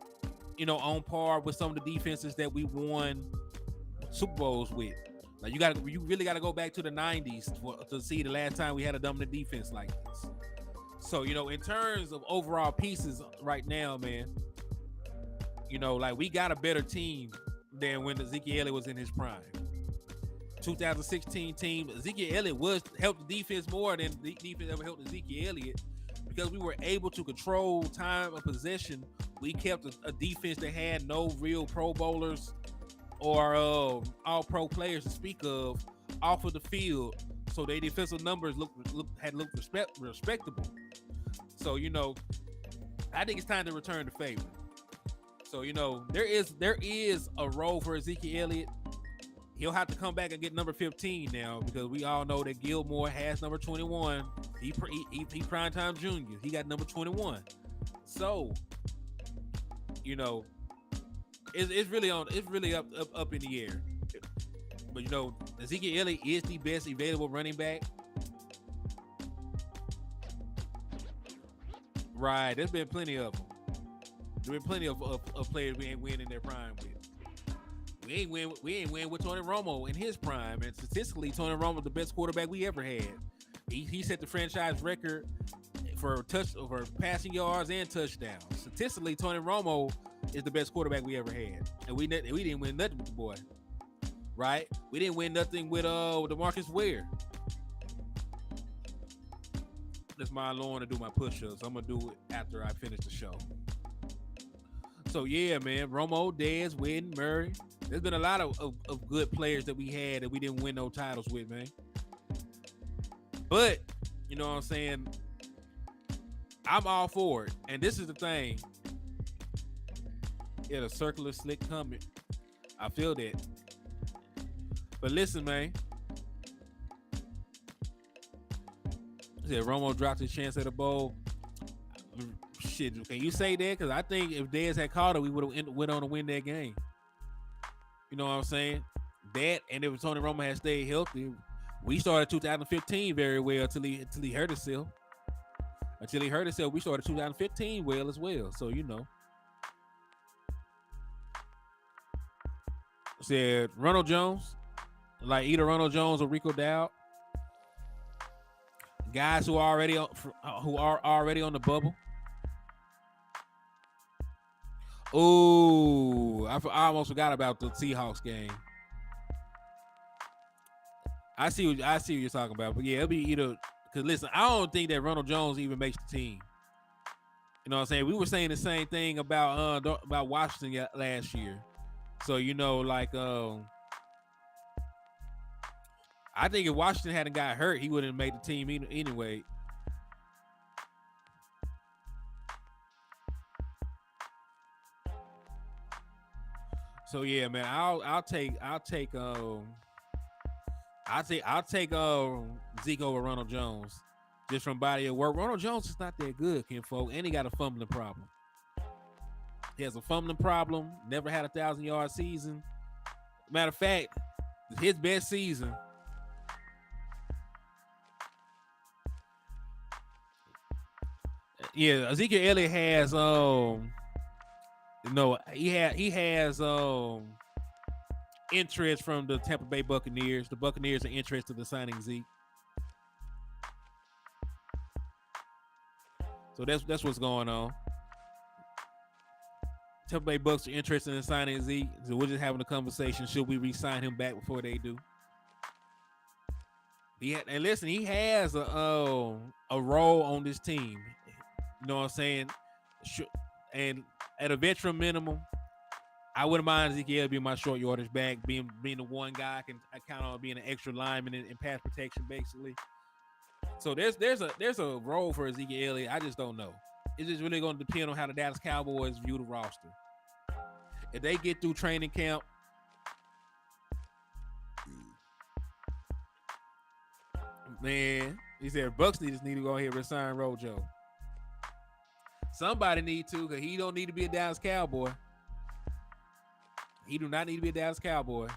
you know, on par with some of the defenses that we won Super Bowls with. Like you really got to go back to the 90s to see the last time we had a dominant defense like this. So, you know, in terms of overall pieces right now, man, you know, like we got a better team than when Ezekiel Elliott was in his prime. 2016 team, Ezekiel Elliott helped the defense more than the defense ever helped Ezekiel Elliott because we were able to control time of possession. We kept a defense that had no real Pro Bowlers or all-pro players to speak of off of the field, so their defensive numbers looked respectable. So, you know, I think it's time to return the favor. So, you know, there is a role for Ezekiel Elliott. He'll have to come back and get number 15 now because we all know that Gilmore has number 21. He Primetime Junior. He got number 21. So, you know, it's really up in the air. But you know, Ezekiel Elliott is the best available running back. Right, there's been plenty of them. There's been plenty of players we ain't winning their prime with. We ain't win with Tony Romo in his prime, and statistically, Tony Romo was the best quarterback we ever had. He set the franchise record for passing yards and touchdowns. Statistically, Tony Romo is the best quarterback we ever had, and we didn't win nothing with the boy. Right? We didn't win nothing with DeMarcus Ware. That's my alarm to do my push-ups. I'm gonna do it after I finish the show. So yeah, man, Romo, Dez, Witten, Murray. There's been a lot of good players that we had that we didn't win no titles with, man. But you know what I'm saying? I'm all for it. And this is the thing. Yeah, the circular slick comment. I feel that. But listen, man. Said Romo dropped his chance at a bowl. Shit, can you say that? Because I think if Dez had called it, we would have went on to win that game. You know what I'm saying? That, and if Tony Romo had stayed healthy, we started 2015 very well until he hurt himself. Until he hurt himself, we started 2015 well as well. So, you know. Said Ronald Jones, like either Ronald Jones or Rico Dowd. Guys who are already on the bubble. Ooh, I almost forgot about the Seahawks game. I see what you're talking about, but yeah, it'll be either. Because listen, I don't think that Ronald Jones even makes the team. You know what I'm saying? We were saying the same thing about Washington last year. So you know, like I think if Washington hadn't got hurt, he wouldn't have made the team anyway. So yeah, man, I'll take Zeke over Ronald Jones just from body of work. Ronald Jones is not that good, kinfolk, and he got a fumbling problem. He has a fumbling problem. Never had a 1,000-yard season. Matter of fact, his best season. Yeah, Ezekiel Elliott has he has interest from the Tampa Bay Buccaneers. The Buccaneers are interested in signing Zeke. So that's what's going on. Tampa Bay Bucks are interested in signing Zeke. So we're just having a conversation. Should we re-sign him back before they do? He has a role on this team. You know what I'm saying? And at a veteran minimum, I wouldn't mind Ezekiel being my short yardage back, being the one guy I count on being an extra lineman in pass protection, basically. So there's a role for Ezekiel Elliott. I just don't know. It's just really going to depend on how the Dallas Cowboys view the roster. If they get through training camp, man, he said Bucks just need to go ahead and resign Rojo. Somebody need to, because he don't need to be a Dallas Cowboy. He do not need to be a Dallas Cowboy.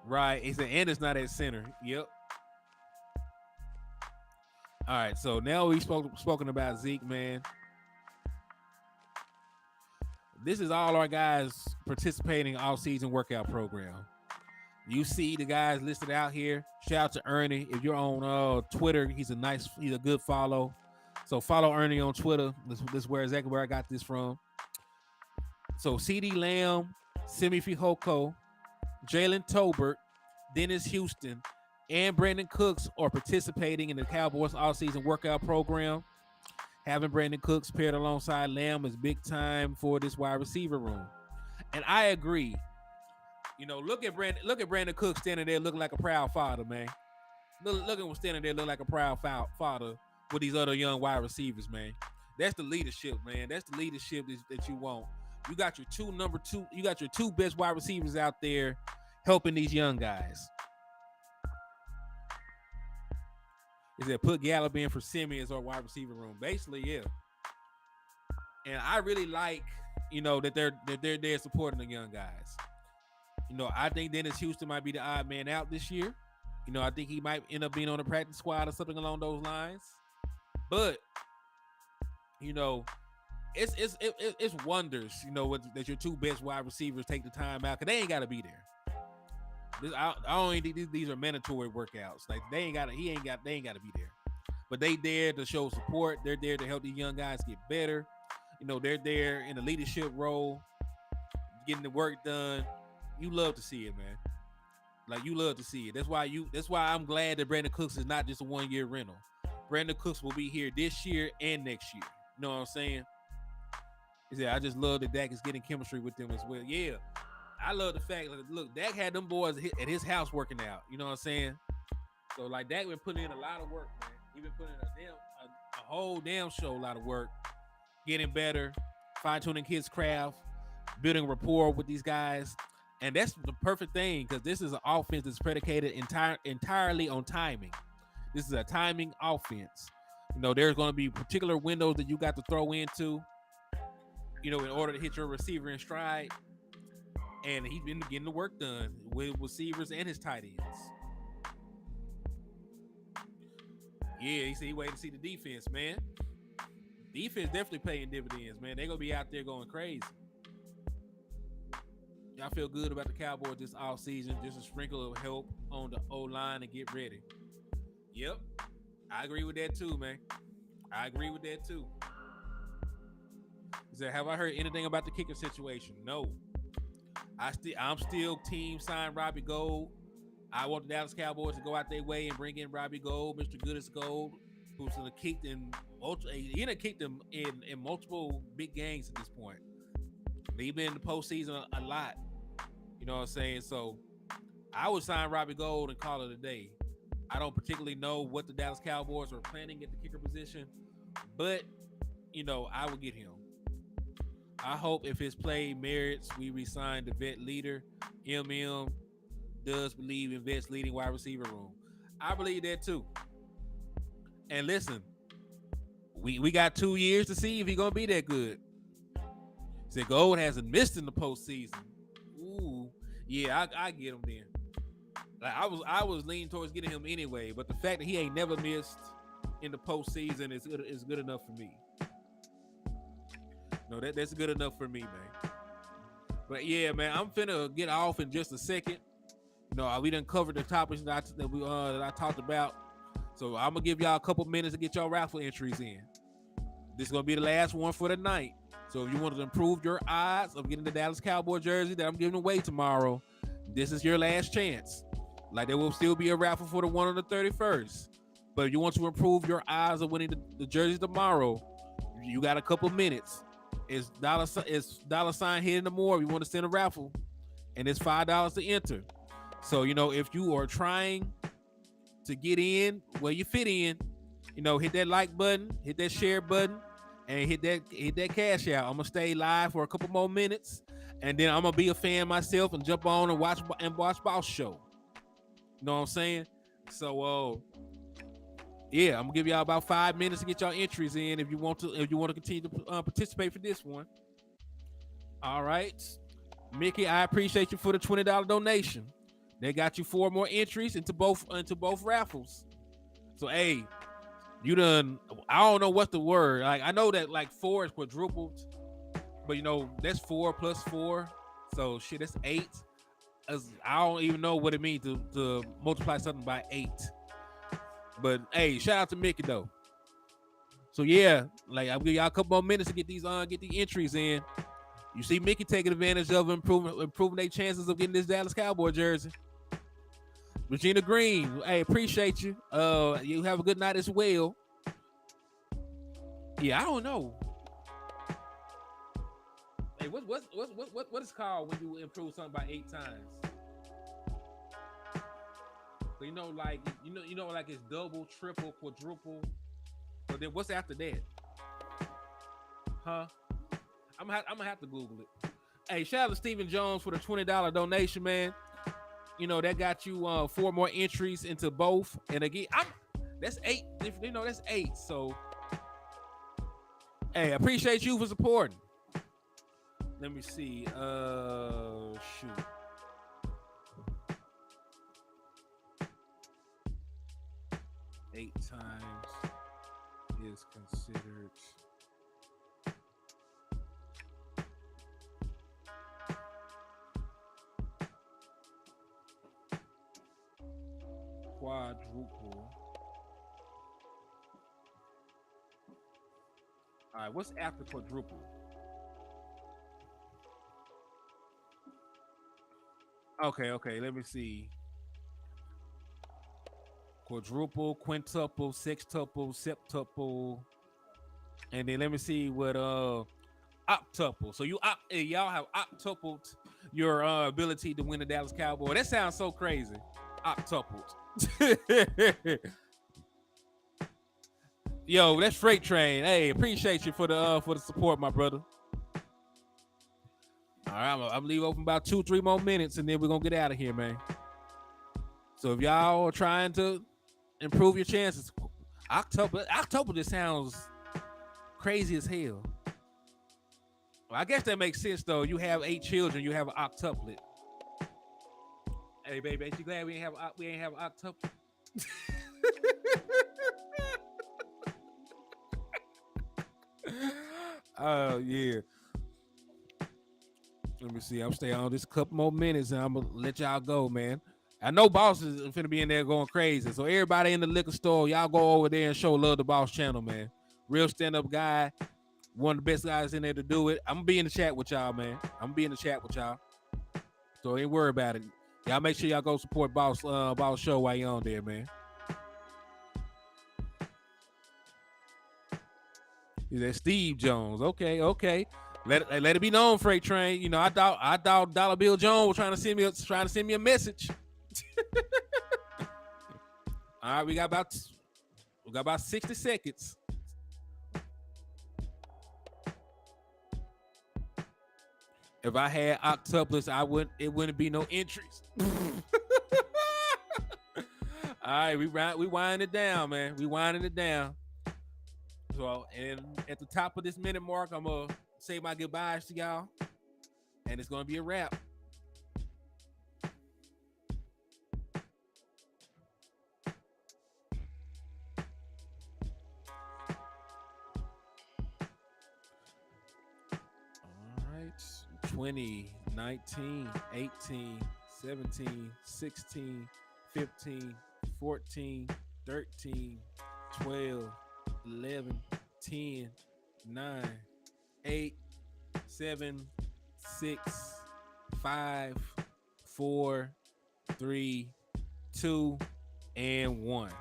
Right. He said, and it's not at center. Yep. All right. So now we've spoken about Zeke, man. This is all our guys participating in off-season workout program. You see the guys listed out here. Shout out to Ernie. If you're on Twitter, he's a good follow. So follow Ernie on Twitter. This is exactly where I got this from. So CeeDee Lamb, Simi Fehoko, Jalen Tolbert, Dennis Houston, and Brandon Cooks are participating in the Cowboys offseason workout program. Having Brandon Cooks paired alongside Lamb is big time for this wide receiver room. And I agree. You know, look at Brandon Cooks standing there looking like a proud father, man. Look at him standing there looking like a proud father with these other young wide receivers, man. That's the leadership, man. That's the leadership that you want. You got your two best wide receivers out there helping these young guys. Is that put Gallup in for Simi as our wide receiver room? Basically, yeah. And I really like, that they're there supporting the young guys. I think Dennis Houston might be the odd man out this year. I think he might end up being on the practice squad or something along those lines. But it's wonders, that your two best wide receivers take the time out, because they ain't got to be there. I don't think these are mandatory workouts. Like they ain't got to be there. But they there to show support. They're there to help these young guys get better. They're there in a leadership role, getting the work done. You love to see it, man. Like you love to see it. That's why I'm glad that Brandon Cooks is not just a 1-year rental. Brandon Cooks will be here this year and next year. You know what I'm saying? He said, I just love that Dak is getting chemistry with them as well. Yeah. I love the fact, look, Dak had them boys at his house working out. You know what I'm saying? So, like, Dak been putting in a lot of work, man. He been putting in a whole damn show, a lot of work, getting better, fine-tuning his craft, building rapport with these guys. And that's the perfect thing because this is an offense that's predicated entirely on timing. This is a timing offense. There's going to be particular windows that you got to throw into, in order to hit your receiver in stride. And he's been getting the work done with receivers and his tight ends. Yeah, he said he waited to see the defense, man. Defense definitely paying dividends, man. They're going to be out there going crazy. Y'all feel good about the Cowboys this offseason. Just a sprinkle of help on the O-line and get ready. Yep. I agree with that too, man. I agree with that too. He said, have I heard anything about the kicker situation? No. I'm still team sign Robbie Gould. I want the Dallas Cowboys to go out their way and bring in Robbie Gould, Mr. Good as Gold, who's going to kick them. He done kicked them in multiple big games at this point. They've been in the postseason a lot. You know what I'm saying? So I would sign Robbie Gould and call it a day. I don't particularly know what the Dallas Cowboys are planning at the kicker position, but, I would get him. I hope if his play merits, we re-sign the vet leader. Does believe in vets leading wide receiver room. I believe that too. And listen, we got 2 years to see if he's going to be that good. Said Gold hasn't missed in the postseason. Ooh, yeah, I get him then. Like I was leaning towards getting him anyway, but the fact that he ain't never missed in the postseason is good enough for me. No, that's good enough for me, man. But yeah, man, I'm finna get off in just a second. We done covered the topics that I talked about, so I'm gonna give y'all a couple minutes to get y'all raffle entries in. This is gonna be the last one for the night. So if you want to improve your odds of getting the Dallas Cowboy jersey that I'm giving away tomorrow, this is your last chance. Like, there will still be a raffle for the one on the 31st. But if you want to improve your odds of winning the jerseys tomorrow, you got a couple minutes. It's $sign Hennythemoor if you want to send a raffle. And it's $5 to enter. So, if you are trying to get in where you fit in, hit that like button, hit that share button, and hit that cash out. I'm gonna stay live for a couple more minutes, and then I'm gonna be a fan myself and jump on and watch Boss Show. You know what I'm saying? So yeah, I'm gonna give y'all about 5 minutes to get y'all entries in if you want to continue to participate for this one. All right, Mickey, I appreciate you for the $20 donation. They got you 4 more entries into both raffles. So hey, you done, I don't know what the word. Like, I know that like 4 is quadrupled, but that's 4 plus 4. So shit, that's 8. I don't even know what it means to multiply something by 8. But hey, shout out to Mickey though. So yeah, like I'll give y'all a couple more minutes to get these entries in. You see Mickey taking advantage of improving their chances of getting this Dallas Cowboy jersey. Regina Green, hey, appreciate you. You have a good night as well. Yeah, I don't know. Hey, what is it called when you improve something by 8 times? So like it's double, triple, quadruple. But then what's after that? Huh? I'm gonna have to Google it. Hey, shout out to Stephen Jones for the $20 donation, man. That got you 4 more entries into both. And again, that's 8. That's 8. So, hey, I appreciate you for supporting. Let me see. Shoot. Eight times is considered. Quadruple. All right, what's after quadruple? Okay, let me see. Quadruple, quintuple, sextuple, septuple, and then let me see what octuple. So y'all have octupled your ability to win the Dallas Cowboys. That sounds so crazy. Octupled. Yo, that's Freight Train. Hey, appreciate you for the support, my brother. All right, I'm leave open about 2-3 more minutes, and then we're gonna get out of here, man. So if y'all are trying to improve your chances, October just sounds crazy as hell. Well, I guess that makes sense though. You have 8 children, you have an octuplet. Hey, baby, ain't you glad we ain't have an octuplet? Oh yeah. Let me see. I'm staying on this couple more minutes, and I'm gonna let y'all go, man. I know Boss is finna be in there going crazy. So everybody in the liquor store, y'all go over there and show love to Boss channel, man. Real stand-up guy, one of the best guys in there to do it. I'm gonna be in the chat with y'all, man. I'm gonna be in the chat with y'all. So ain't worry about it. Y'all make sure y'all go support Boss show while you on there, man. Is that Steve Jones? Okay. Let it be known, Freight Train. You know, I thought Dollar Bill Jones was trying to send me a message. All right, we got about 60 seconds. If I had octuplets, it wouldn't be no entries. All right, we winding it down, man. We winding it down. So, and at the top of this minute mark, I'm gonna say my goodbyes to y'all, and it's gonna be a wrap. All right, 20, 19, 18, 17, 16, 15, 14, 13, 12, 11, 10, 9, 8, 7, 6, 5, 4, 3, 2, and 1.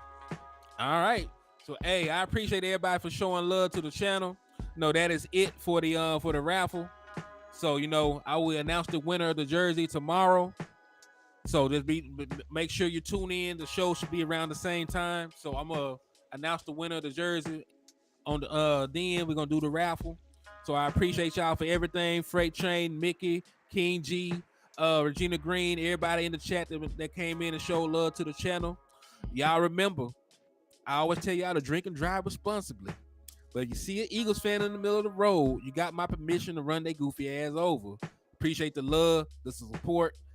All right. So, hey, I appreciate everybody for showing love to the channel. No, that is it for the raffle. So, you know, I will announce the winner of the jersey tomorrow. So make sure you tune in. The show should be around the same time. So I'm gonna announce the winner of the jersey on the then we're gonna do the raffle. So I appreciate y'all for everything. Freight Train, Mickey, King G, Regina Green, everybody in the chat that came in and showed love to the channel. Y'all remember, I always tell y'all to drink and drive responsibly. But if you see an Eagles fan in the middle of the road, you got my permission to run their goofy ass over. Appreciate the love, the support,